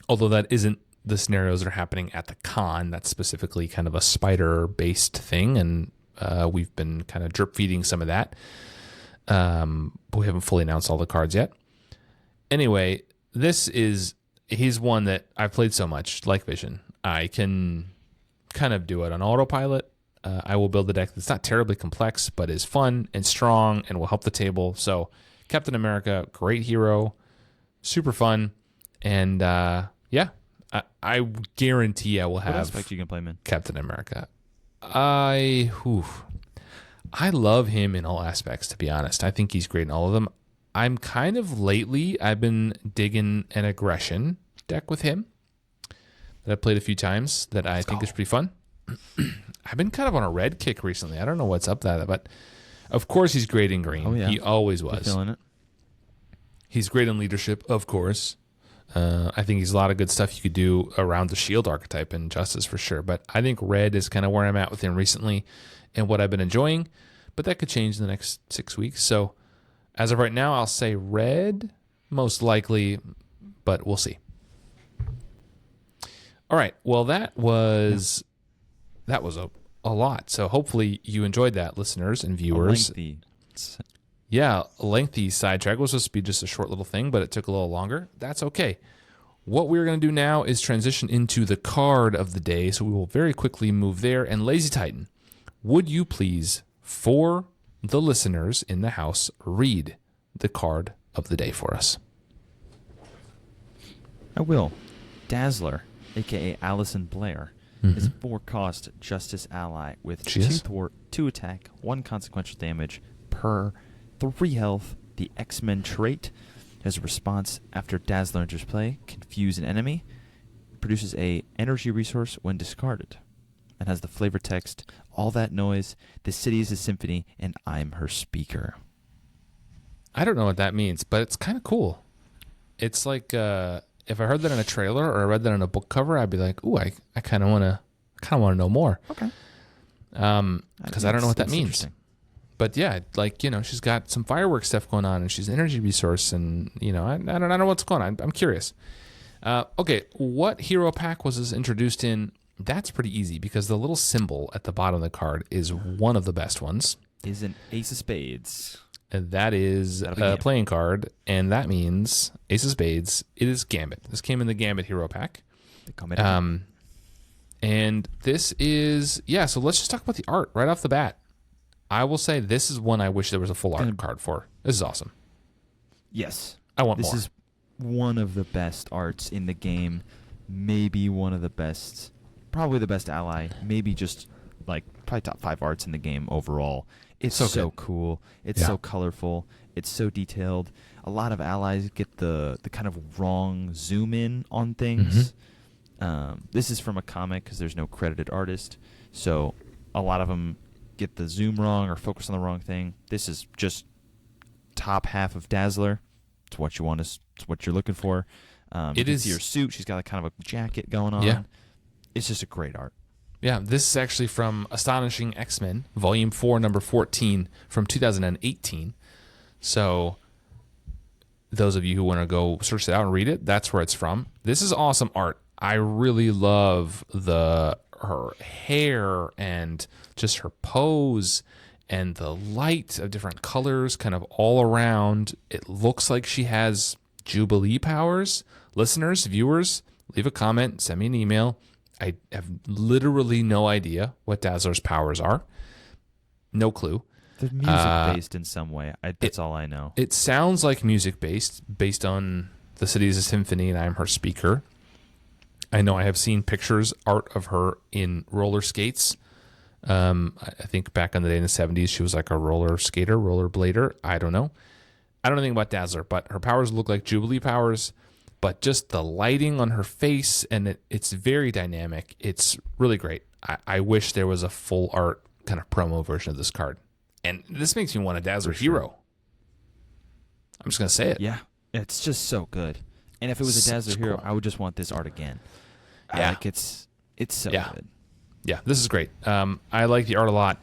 Although that isn't the scenarios that are happening at the con. That's specifically kind of a spider-based thing, and we've been kind of drip feeding some of that. But we haven't fully announced all the cards yet. Anyway, he's one that I've played so much, like Vision. I can kind of do it on autopilot. I will build a deck that's not terribly complex, but is fun and strong and will help the table. So Captain America, great hero, super fun. And I guarantee I will have... What aspect you can play him in? Captain America. I love him in all aspects, to be honest. I think he's great in all of them. I'm kind of lately, I've been digging an aggression deck with him that I've played a few times that I think is pretty fun. I've been kind of on a red kick recently. I don't know what's up that, but of course he's great in green. Oh, yeah. He always You're was. feeling it. He's great in leadership, of course. I think he's a lot of good stuff you could do around the shield archetype in Justice for sure. But I think red is kind of where I'm at with him recently and what I've been enjoying. But that could change in the next 6 weeks. So as of right now, I'll say red, most likely, but we'll see. All right. Well, that was a lot. So hopefully you enjoyed that, listeners and viewers. Yeah, a lengthy sidetrack. It was supposed to be just a short little thing, but it took a little longer. That's okay. What we're going to do now is transition into the card of the day, so we will very quickly move there. And LazyTitan, would you please, for the listeners in the house, read the card of the day for us? I will. Dazzler, a.k.a. Allison Blair, is a 4-cost Justice ally with 2 thwart, 2 attack, 1 consequential damage per 3 health. The X-Men trait has a response after Dazzler enters play. Confuse an enemy. Produces a energy resource when discarded. And has the flavor text, all that noise, the city is a symphony, and I'm her speaker. I don't know what that means, but it's kind of cool. It's like if I heard that in a trailer or I read that on a book cover, I'd be like, ooh, I kind of want to know more. Okay. Because I don't know what that means. But yeah, like, she's got some fireworks stuff going on, and she's an energy resource, and I don't know what's going on. I'm curious. Okay, what hero pack was this introduced in? That's pretty easy because the little symbol at the bottom of the card is one of the best ones. Is an Ace of Spades. And that is a playing card, and that means Ace of Spades. It is Gambit. This came in the Gambit hero pack. And this is, so let's just talk about the art right off the bat. I will say this is one I wish there was a full art card for. This is awesome. Yes. I want more. This is one of the best arts in the game. Maybe one of the best, probably the best ally. Maybe just like probably top 5 arts in the game overall. It's So so good. cool. It's so colorful. It's so detailed. A lot of allies get the kind of wrong zoom in on things. This is from a comic because there's no credited artist, so a lot of them get the zoom wrong or focus on the wrong thing. This is just top half of Dazzler. It's what you want. It's what you're looking for. You can see her suit. She's got a kind of a jacket going on. Yeah. It's just a great art. Yeah, this is actually from Astonishing X-Men, Volume 4, Number 14, from 2018. So those of you who want to go search it out and read it, that's where it's from. This is awesome art. I really love her hair and just her pose and the light of different colors kind of all around. It looks like she has Jubilee powers. Listeners, viewers, leave a comment, send me an email. I have literally no idea what Dazzler's powers are. No clue. They're music-based in some way. That's all I know. It sounds like music-based, based on The City is a Symphony and I'm Her Speaker. I know I have seen pictures, art of her in roller skates. I think back in the day in the 70s, she was like a roller skater, roller blader. I don't know. I don't know anything about Dazzler, but her powers look like Jubilee powers. But just the lighting on her face, and it's very dynamic. It's really great. I wish there was a full art kind of promo version of this card. And this makes me want a Dazzler hero. I'm just going to say it. Yeah, it's just so good. And if it was a Dazzler hero, I would just want this art again. Yeah. Like it's so good. Yeah, this is great. I like the art a lot.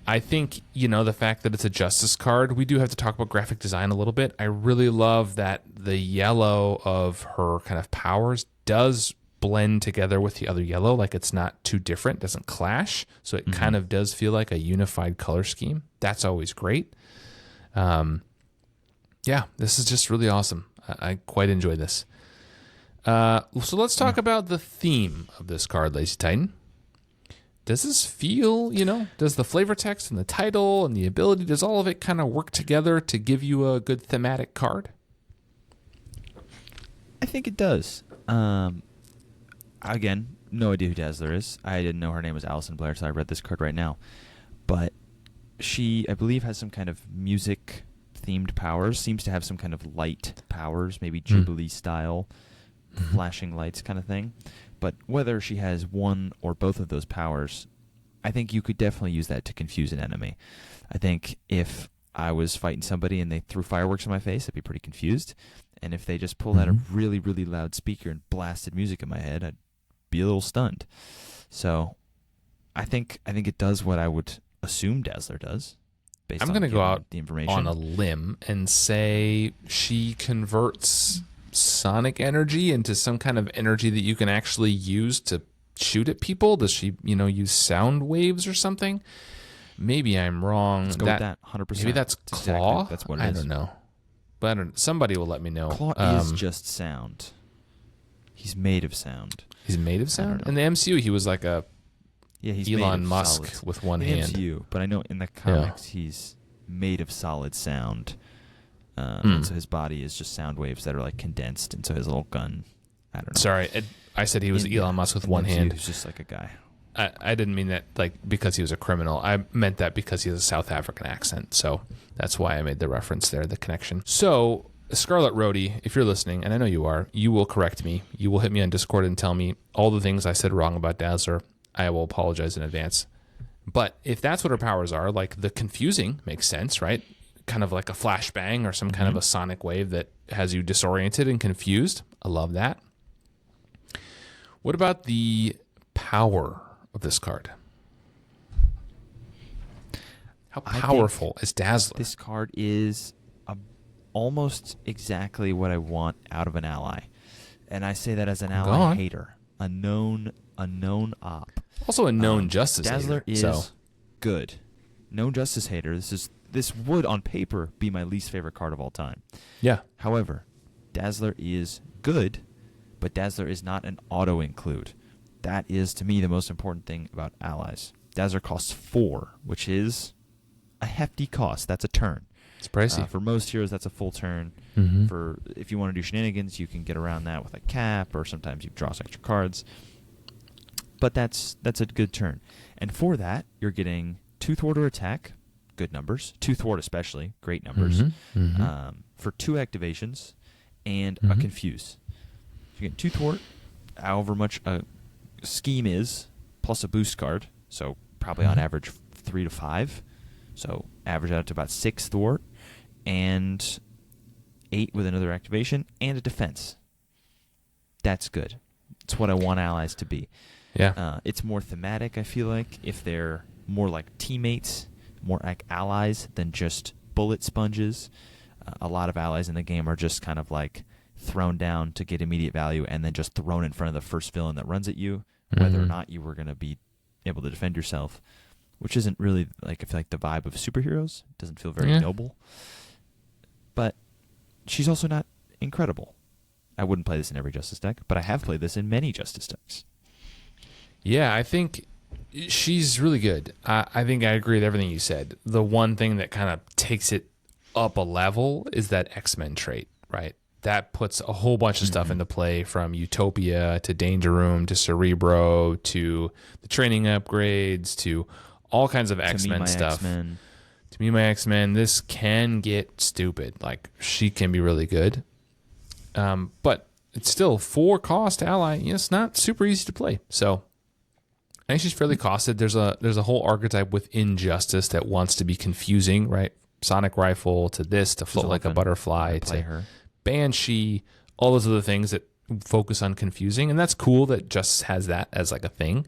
I think, the fact that it's a Justice card, we do have to talk about graphic design a little bit. I really love that the yellow of her kind of powers does blend together with the other yellow. Like it's not too different, doesn't clash. So it kind of does feel like a unified color scheme. That's always great. Yeah, this is just really awesome. I quite enjoy this. So let's talk about the theme of this card, LazyTitan. Does this feel, does the flavor text and the title and the ability, does all of it kind of work together to give you a good thematic card? I think it does. Again, no idea who Dazzler is. I didn't know her name was Alison Blair, so I read this card right now. But she, I believe, has some kind of music-themed powers, seems to have some kind of light powers, maybe Jubilee style, flashing lights kind of thing. But whether she has one or both of those powers, I think you could definitely use that to confuse an enemy. I think if I was fighting somebody and they threw fireworks in my face, I'd be pretty confused. And if they just pulled out a really, really loud speaker and blasted music in my head, I'd be a little stunned. So I think it does what I would assume Dazzler does. Based I'm going to go out the information on a limb and say she converts sonic energy into some kind of energy that you can actually use to shoot at people. Does she, use sound waves or something? Maybe I'm wrong. Let's go with that 100%. Maybe that's Claw. Exactly, that's what it is. I don't know. But somebody will let me know. Claw is just sound. He's made of sound. He's made of sound? In the MCU, he was like he's Elon made of Musk solids. with one in hand. MCU, but I know in the comics he's made of solid sound. And so his body is just sound waves that are like condensed, and so his little gun, I don't know. Sorry, I said he was Elon Musk with one hand. He's just like a guy. I didn't mean that because he was a criminal. I meant that because he has a South African accent. So that's why I made the reference there, the connection. So Scarlet Rhodey, if you're listening, and I know you are, you will correct me. You will hit me on Discord and tell me all the things I said wrong about Dazzler. I will apologize in advance. But if that's what her powers are, like the confusing makes sense, right? Kind of like a flashbang or some kind of a sonic wave that has you disoriented and confused. I love that. What about the power of this card? How powerful is Dazzler? This card is almost exactly what I want out of an ally. And I say that as an ally hater. A known op. Also a known justice Dazzler hater. is good. Known justice hater. This would, on paper, be my least favorite card of all time. Yeah. However, Dazzler is good, but Dazzler is not an auto-include. That is, to me, the most important thing about allies. Dazzler costs 4, which is a hefty cost. That's a turn. It's pricey. For most heroes, that's a full turn. For if you want to do shenanigans, you can get around that with a cap, or sometimes you draw some extra cards. But that's a good turn. And for that, you're getting 2 thwart or attack, good numbers. 2 thwart especially, great numbers. For 2 activations and a confuse. You get 2 thwart, however much a scheme is, plus a boost card. So probably on average 3 to 5. So average out to about 6 thwart and 8 with another activation and a defense. That's good. It's what I want allies to be. Yeah. It's more thematic, I feel like, if they're more like teammates, more like allies than just bullet sponges. A lot of allies in the game are just kind of like thrown down to get immediate value and then just thrown in front of the first villain that runs at you, whether or not you were going to be able to defend yourself, which isn't really, like, I feel like the vibe of superheroes. It doesn't feel very noble. But she's also not incredible. I wouldn't play this in every Justice deck, but I have played this in many Justice decks. Yeah, I think she's really good. I think I agree with everything you said. The one thing that kind of takes it up a level is that X-Men trait, right? That puts a whole bunch of stuff into play, from Utopia to Danger Room to Cerebro to the training upgrades to all kinds of X-Men stuff. X-Men. To me, my X-Men, this can get stupid. Like, she can be really good. But it's still 4 cost ally. It's not super easy to play. So I think she's fairly costed. There's a whole archetype within Justice that wants to be confusing, right? Sonic Rifle to this, to Float Like a Butterfly, to her. Banshee, all those other things that focus on confusing. And that's cool that Justice has that as like a thing.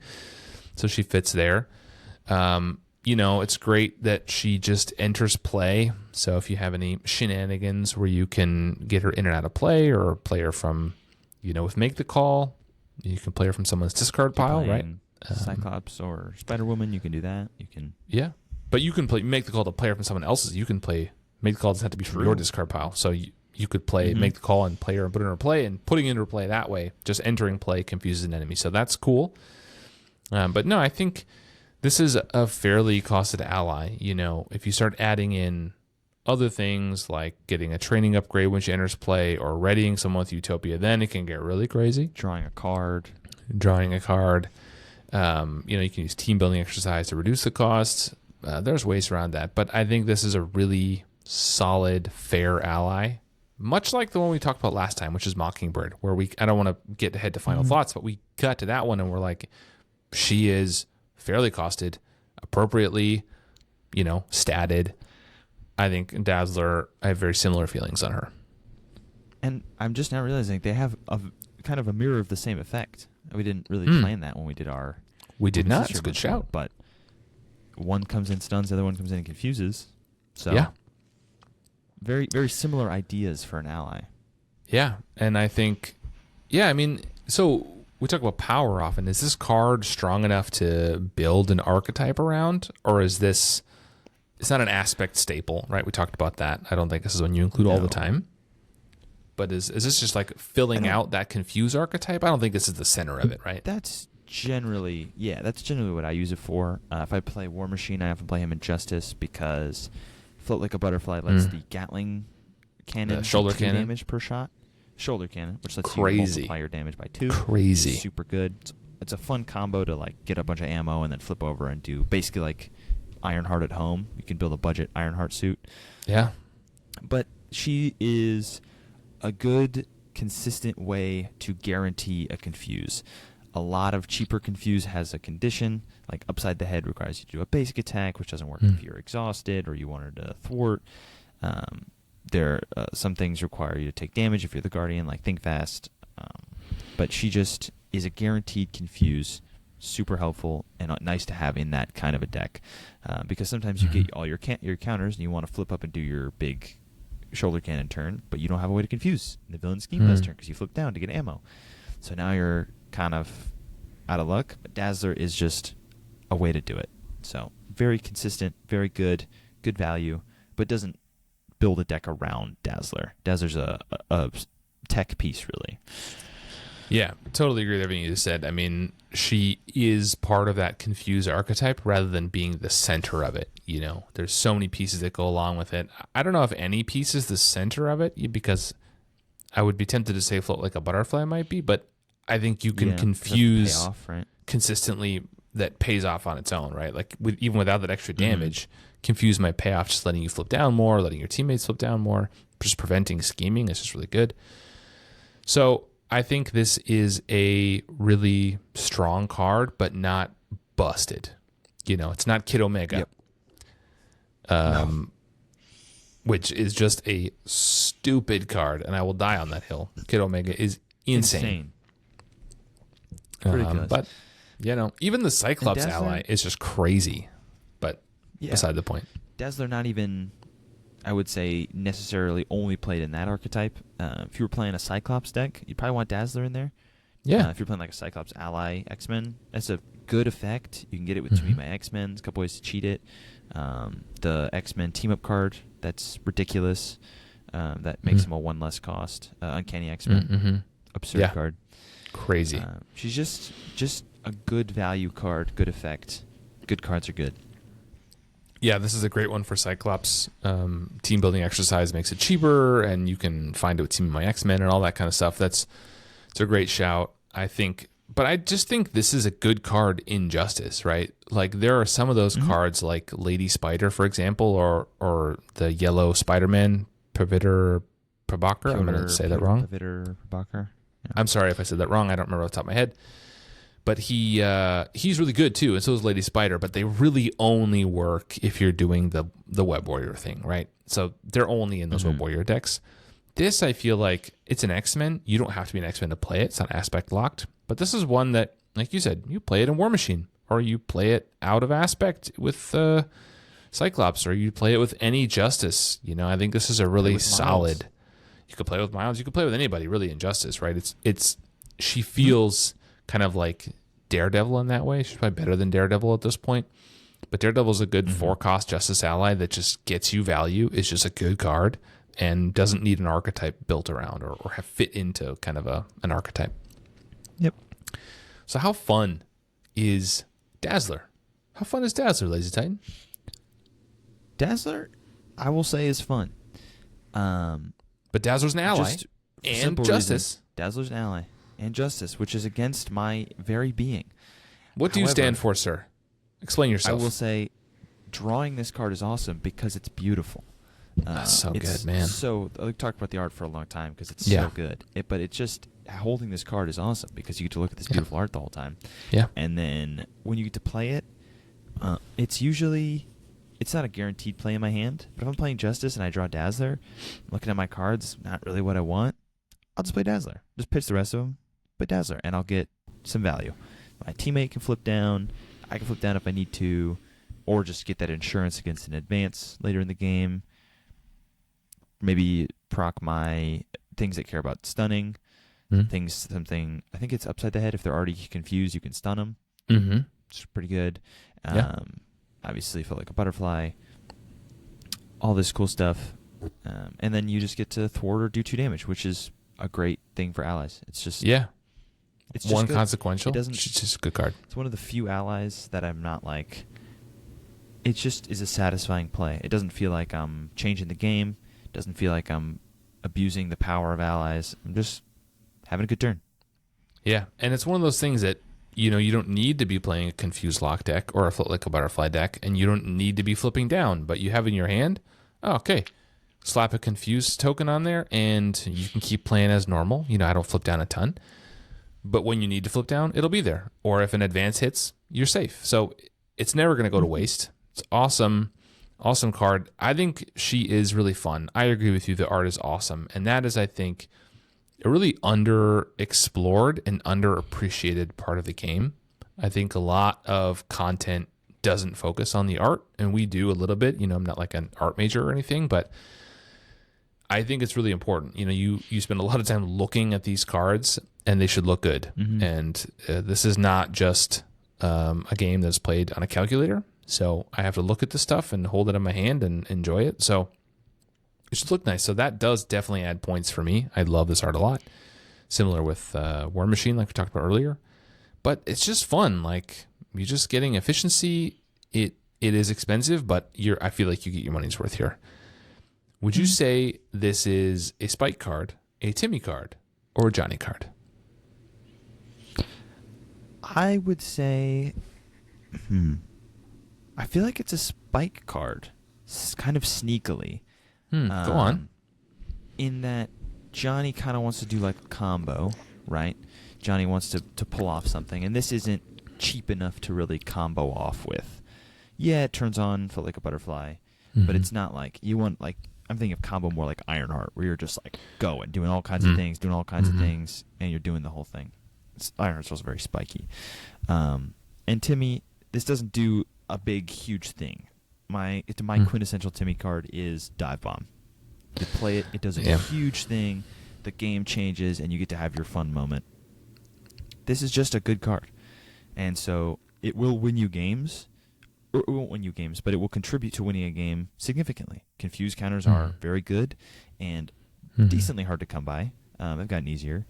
So she fits there. It's great that she just enters play. So if you have any shenanigans where you can get her in and out of play, or play her from, with Make the Call, you can play her from someone's discard pile, right? Cyclops or Spider-Woman, you can do that. You can. Yeah. But you can Make the Call to play her from someone else's. You can play Make the Call doesn't have to be from your discard pile. So you could play Make the Call and play her and put her in her play, and putting into her play that way, just entering play confuses an enemy. So that's cool. But no, I think this is a fairly costed ally. If you start adding in other things like getting a training upgrade when she enters play, or readying someone with Utopia, then it can get really crazy. Drawing a card. You can use team building exercise to reduce the costs. There's ways around that. But I think this is a really solid, fair ally. Much like the one we talked about last time, which is Mockingbird, where I don't want to get ahead to final thoughts, but we got to that one and we're like, she is fairly costed, appropriately, statted. I think Dazzler, I have very similar feelings on her. And I'm just now realizing they have a kind of a mirror of the same effect. We didn't really plan that when we did our... We did not. It's a good shout. But one comes in stuns, the other one comes in and confuses. So yeah. Very, very similar ideas for an ally. Yeah. And I think... so we talk about power often. Is this card strong enough to build an archetype around? Or is this... It's not an aspect staple, right? We talked about that. I don't think this is one you include all the time. But is this just like filling out that confuse archetype? I don't think this is the center of it, right? That's generally what I use it for. If I play War Machine, I often play him in Justice because Float Like a Butterfly lets the Gatling cannon, the shoulder 2 cannon damage per shot. Shoulder cannon, which lets you multiply your damage by 2. Crazy. Super good. It's a fun combo to like get a bunch of ammo and then flip over and do basically like Ironheart at home. You can build a budget Ironheart suit. Yeah. But she is a good, consistent way to guarantee a confuse. A lot of cheaper confuse has a condition, like Upside the Head requires you to do a basic attack, which doesn't work if you're exhausted or you wanted to thwart. Some things require you to take damage if you're the Guardian, like Think Fast. But she just is a guaranteed confuse, super helpful and nice to have in that kind of a deck. Because sometimes you get all your counters and you want to flip up and do your big shoulder cannon turn, but you don't have a way to confuse the villain scheme does turn because you flip down to get ammo. So now you're kind of out of luck, but Dazzler is just a way to do it. So very consistent, very good value, but doesn't build a deck around Dazzler. Dazzler's a tech piece, really. Yeah, totally agree with everything you just said. I mean, she is part of that confused archetype rather than being the center of it. There's so many pieces that go along with it. I don't know if any piece is the center of it, because I would be tempted to say Float Like a Butterfly might be, but I think you can confuse consistently that pays off on its own, right? Like even without that extra damage, Confuse might pay off just letting you flip down more, letting your teammates flip down more, just preventing scheming is just really good. So I think this is a really strong card, but not busted. You know, it's not Kid Omega. Yep. Which is just a stupid card, and I will die on that hill. Kid Omega is insane. Ridiculous. But, you know, even the Cyclops Dazzler, ally is just crazy. But beside the point. Dazzler not even, I would say, necessarily only played in that archetype. If you were playing a Cyclops deck, you'd probably want Dazzler in there. Yeah. If you're playing like a Cyclops ally X-Men, that's a good effect. You can get it with 2 My X-Men. There's a couple ways to cheat it. The X-Men team-up card, that's ridiculous. That makes him a 1 less cost. Uncanny X-Men, absurd card. Crazy. She's just a good value card, good effect. Good cards are good. Yeah, this is a great one for Cyclops. Team building exercise makes it cheaper, and you can find it with Team of My X-Men and all that kind of stuff. It's a great shout, I think. But I just think this is a good card in Justice, right? Like there are some of those cards, like Lady Spider, for example, or the yellow Spider-Man, Prabhakar. I'm going to say that wrong. Prabhakar. Yeah. I'm sorry if I said that wrong. I don't remember off the top of my head. But he's really good too, and so is Lady Spider. But they really only work if you're doing the Web Warrior thing, right? So they're only in those Web Warrior decks. This, I feel like, it's an X-Men. You don't have to be an X-Men to play it. It's not aspect locked. But this is one that, like you said, you play it in War Machine, or you play it out of aspect with Cyclops, or you play it with any Justice. You know, I think this is a really solid. You could play with Miles. You could play with anybody, really, in Justice, right? She feels kind of like Daredevil in that way. She's probably better than Daredevil at this point. But Daredevil's a good 4-cost Justice ally that just gets you value. It's just a good card and doesn't need an archetype built around or have fit into kind of an archetype. Yep. So how fun is Dazzler? How fun is Dazzler, LazyTitan? Dazzler, I will say, is fun. But Dazzler's an ally and Justice. Reason, Dazzler's an ally and Justice, which is against my very being. What do you stand for, sir? Explain yourself. I will say drawing this card is awesome because it's beautiful. That's so good, man. So I've talked about the art for a long time because it's so good. But it's just holding this card is awesome because you get to look at this beautiful art the whole time. Yeah. And then when you get to play it, it's not a guaranteed play in my hand. But if I'm playing Justice and I draw Dazzler, looking at my cards, not really what I want, I'll just play Dazzler. Just pitch the rest of them, but Dazzler, and I'll get some value. My teammate can flip down. I can flip down if I need to, or just get that insurance against an advance later in the game. Maybe proc my things that care about stunning. I think it's upside the head. If they're already confused, you can stun them. Mm-hmm. It's pretty good. Obviously, feel like a butterfly. All this cool stuff. And then you just get to thwart or do 2 damage, which is a great thing for allies. It's just... Yeah. It's just one good. Consequential. It's just a good card. It's one of the few allies that I'm not like... It just is a satisfying play. It doesn't feel like I'm changing the game. It doesn't feel like I'm abusing the power of allies. I'm just having a good turn. Yeah, and it's one of those things that, you know, you don't need to be playing a Confused Lock deck or a Float Like a Butterfly deck, and you don't need to be flipping down, but you have in your hand, okay, slap a Confused token on there, and you can keep playing as normal. You know, I don't flip down a ton, but when you need to flip down, it'll be there. Or if an advance hits, you're safe. So it's never going to go to waste. It's awesome. Awesome card. I think she is really fun. I agree with you. The art is awesome. And that is, I think, a really underexplored and underappreciated part of the game. I think a lot of content doesn't focus on the art, and we do a little bit. You know, I'm not like an art major or anything, but I think it's really important. You know, you spend a lot of time looking at these cards, and they should look good. And this is not just a game that's played on a calculator. So I have to look at the stuff and hold it in my hand and enjoy it. So it should look nice. So that does definitely add points for me. I love this art a lot. Similar with War Machine, like we talked about earlier. But it's just fun. Like, you're just getting efficiency. It is expensive, but I feel like you get your money's worth here. Would you say this is a Spike card, a Timmy card, or a Johnny card? I would say, I feel like it's a spike card, kind of sneakily. Go on. In that Johnny kind of wants to do like a combo, right? Johnny wants to pull off something, and this isn't cheap enough to really combo off with. Yeah, it turns on, felt like a butterfly, but it's not like you want like. I'm thinking of combo more like Ironheart, where you're just like going, doing all kinds of things, doing all kinds of things, and you're doing the whole thing. Ironheart's also very spiky. And Timmy, this doesn't do a big, huge thing. My quintessential Timmy card is Dive Bomb. You play it, it does a huge thing, the game changes, and you get to have your fun moment. This is just a good card. And so it will win you games. Or it won't win you games, but it will contribute to winning a game significantly. Confuse counters are very good and decently hard to come by. They've gotten easier,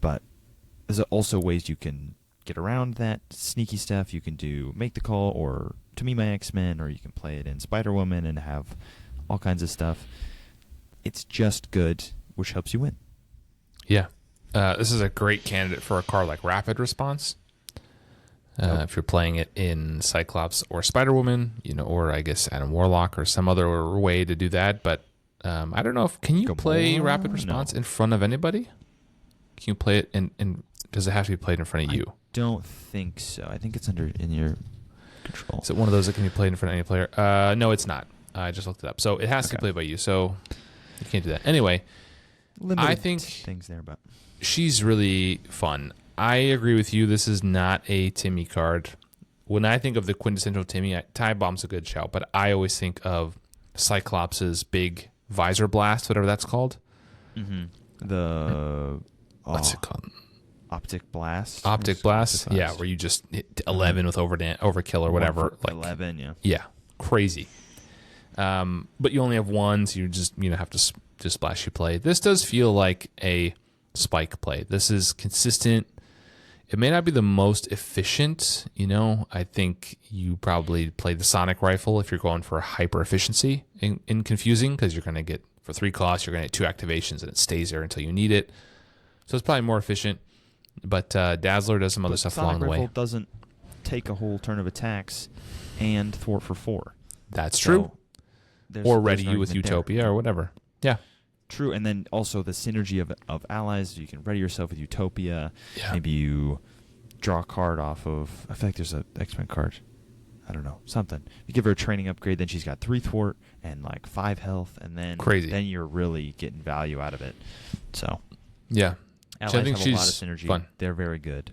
but there's also ways you can get around that sneaky stuff. You can do Make the Call or To Me My X-Men, or you can play it in Spider-Woman and have all kinds of stuff. It's just good, which helps you win. Yeah. This is a great candidate for a card like Rapid Response. If you're playing it in Cyclops or Spider-Woman, or I guess Adam Warlock or some other way to do that. But I don't know can you play Rapid Response in front of anybody? Can you play it in does it have to be played in front of you? I don't think so. I think it's in your control. Is it one of those that can be played in front of any player? No, it's not. I just looked it up. So it has to be played by you. So you can't do that. Anyway, limited I think things there, but she's really fun. I agree with you. This is not a Timmy card. When I think of the quintessential Timmy, Time Bomb's a good shout, but I always think of Cyclops' big visor blast, whatever that's called. The what's it called? Optic Blast. Optic Blast. Yeah, where you just hit 11 with overkill or whatever. Like 11, yeah. Yeah, crazy. But you only have one, so you just have to splash you play. This does feel like a spike play. This is consistent. It may not be the most efficient, I think you probably play the Sonic Rifle if you're going for hyper efficiency in confusing, because you're going to get, for 3 costs, you're going to get 2 activations and it stays there until you need it. So it's probably more efficient, but Dazzler does some other stuff along the way. Sonic Rifle doesn't take a whole turn of attacks and thwart for 4. That's true. Or ready you with Utopia or whatever. Yeah. True, and then also the synergy of allies. You can ready yourself with Utopia. Yeah. Maybe you draw a card off of... I feel like there's an X-Men card. I don't know. Something. You give her a training upgrade, then she's got 3 thwart and like 5 health, and then then you're really getting value out of it. So yeah. Allies I think have she's a lot of synergy. Fun. They're very good.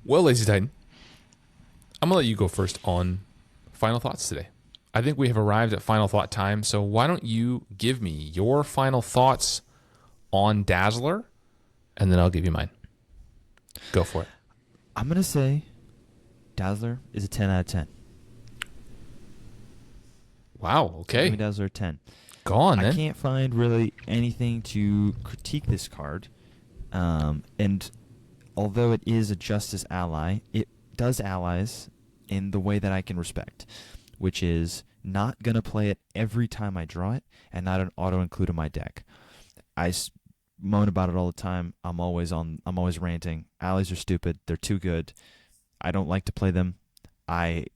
Well, LazyTitan, I'm going to let you go first on final thoughts today. I think we have arrived at final thought time, so why don't you give me your final thoughts on Dazzler, and then I'll give you mine. Go for it. I'm going to say Dazzler is a 10 out of 10. Wow, okay. Give me Dazzler a 10. Go on, then. I can't find really anything to critique this card, and although it is a Justice ally, it does allies in the way that I can respect, which is not going to play it every time I draw it and not an auto-include in my deck. I moan about it all the time. I'm always ranting. Allies are stupid. They're too good. I don't like to play them. I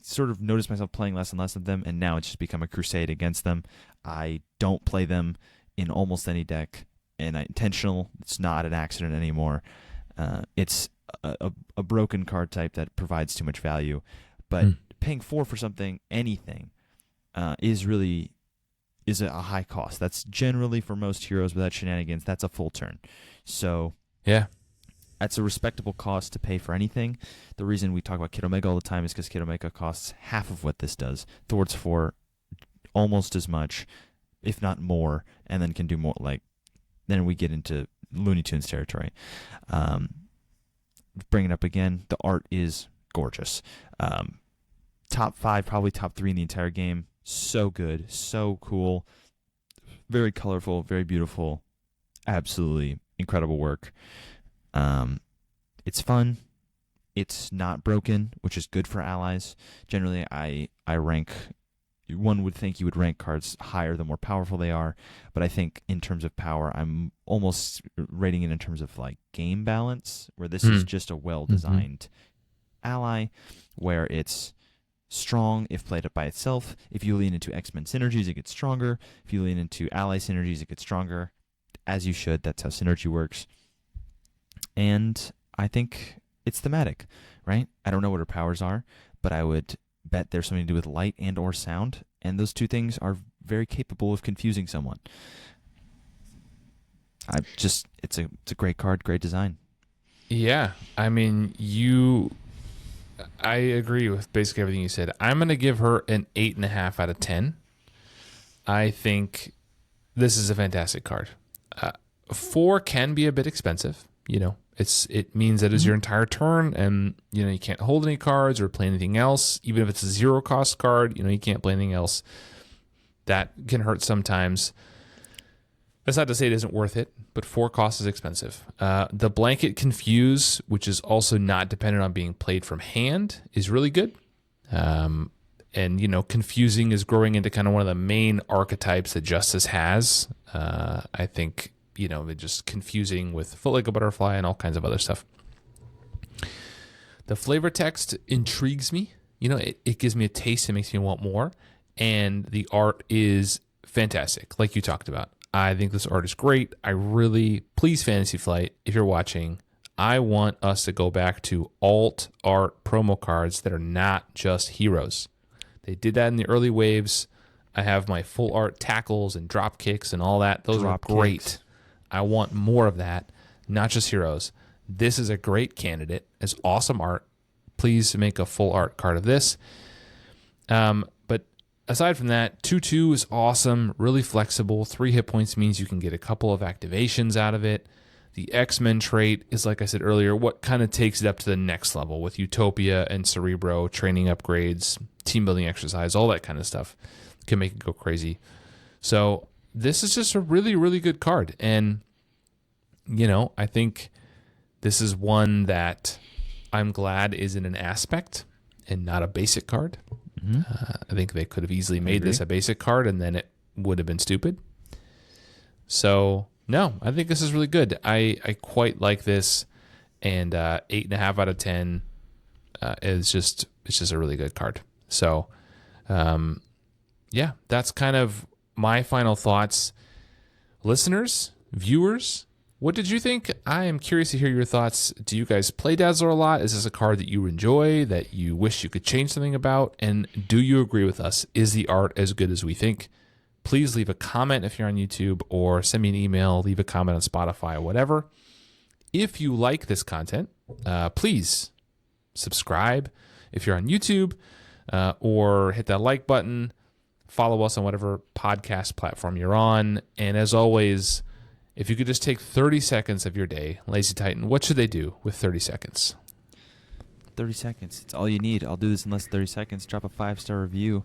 sort of notice myself playing less and less of them, and now it's just become a crusade against them. I don't play them in almost any deck, and intentional. It's not an accident anymore. It's a broken card type that provides too much value, but paying 4 for something, anything, is a high cost. That's generally for most heroes without shenanigans. That's a full turn. So yeah, that's a respectable cost to pay for anything. The reason we talk about Kid Omega all the time is because Kid Omega costs half of what this does. Thor's for almost as much, if not more, and then can do more. Then we get into Looney Tunes territory. Bring it up again. The art is gorgeous. Top 5, probably top 3 in the entire game. So good, so cool, very colorful, very beautiful, absolutely incredible work. It's fun. It's not broken, which is good for allies. Generally, I rank one would think you would rank cards higher the more powerful they are, but I think in terms of power, I'm almost rating it in terms of like game balance, where this is just a well-designed ally, where it's strong if played up by itself. If you lean into X-Men synergies, it gets stronger. If you lean into ally synergies, it gets stronger, as you should. That's how synergy works. And I think it's thematic, right? I don't know what her powers are, but I would bet there's something to do with light and or sound, and those two things are very capable of confusing someone. It's a great card, great design. Yeah, I mean, I agree with basically everything you said. I'm going to give her an 8.5 out of 10. I think this is a fantastic card. 4 can be a bit expensive. It means that it's your entire turn, and you can't hold any cards or play anything else. Even if it's a 0 cost card, you can't play anything else. That can hurt sometimes. That's not to say it isn't worth it, but 4 cost is expensive. The blanket Confuse, which is also not dependent on being played from hand, is really good. And confusing is growing into kind of one of the main archetypes that Justice has. I think just confusing with Foot Like a Butterfly and all kinds of other stuff. The flavor text intrigues me. It gives me a taste. It makes me want more. And the art is fantastic, like you talked about. I think this art is great. Please, Fantasy Flight, if you're watching, I want us to go back to alt art promo cards that are not just heroes. They did that in the early waves. I have my full art tackles and drop kicks and all that. Those are great. I want more of that, not just heroes. This is a great candidate. It's awesome art. Please make a full art card of this. But aside from that, 2/2 is awesome, really flexible. 3 hit points means you can get a couple of activations out of it. The X-Men trait is, like I said earlier, what kind of takes it up to the next level with Utopia and Cerebro, training upgrades, team building exercise, all that kind of stuff can make it go crazy. So this is just a really, really good card. And, I think this is one that I'm glad is in an aspect and not a basic card. I think they could have easily made this a basic card and then it would have been stupid. So, no, I think this is really good. I quite like this. And 8.5 out of 10 it's just a really good card. So, yeah, that's kind of my final thoughts. Listeners, viewers, what did you think? I am curious to hear your thoughts. Do you guys play Dazzler a lot? Is this a card that you enjoy, that you wish you could change something about? And do you agree with us? Is the art as good as we think? Please leave a comment if you're on YouTube, or send me an email, leave a comment on Spotify or whatever. If you like this content, please subscribe if you're on YouTube, or hit that like button. Follow us on whatever podcast platform you're on. And as always, if you could just take 30 seconds of your day, LazyTitan, what should they do with 30 seconds? 30 seconds. It's all you need. I'll do this in less than 30 seconds. Drop a 5-star review.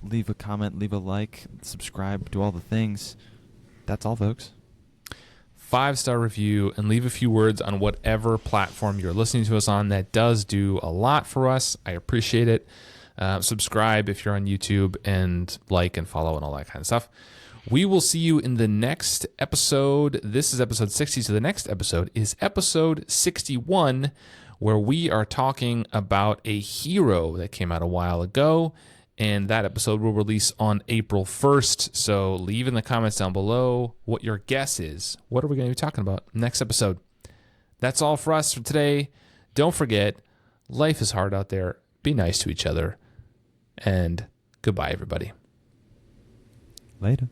Leave a comment. Leave a like. Subscribe. Do all the things. That's all, folks. 5-star review and leave a few words on whatever platform you're listening to us on. That does do a lot for us. I appreciate it. Subscribe if you're on YouTube, and like and follow and all that kind of stuff. We will see you in the next episode. This is episode 60, so the next episode is episode 61, where we are talking about a hero that came out a while ago, and that episode will release on April 1st. So leave in the comments down below what your guess is. What are we going to be talking about next episode? That's all for us for today. Don't forget, life is hard out there. Be nice to each other. And goodbye, everybody. Later.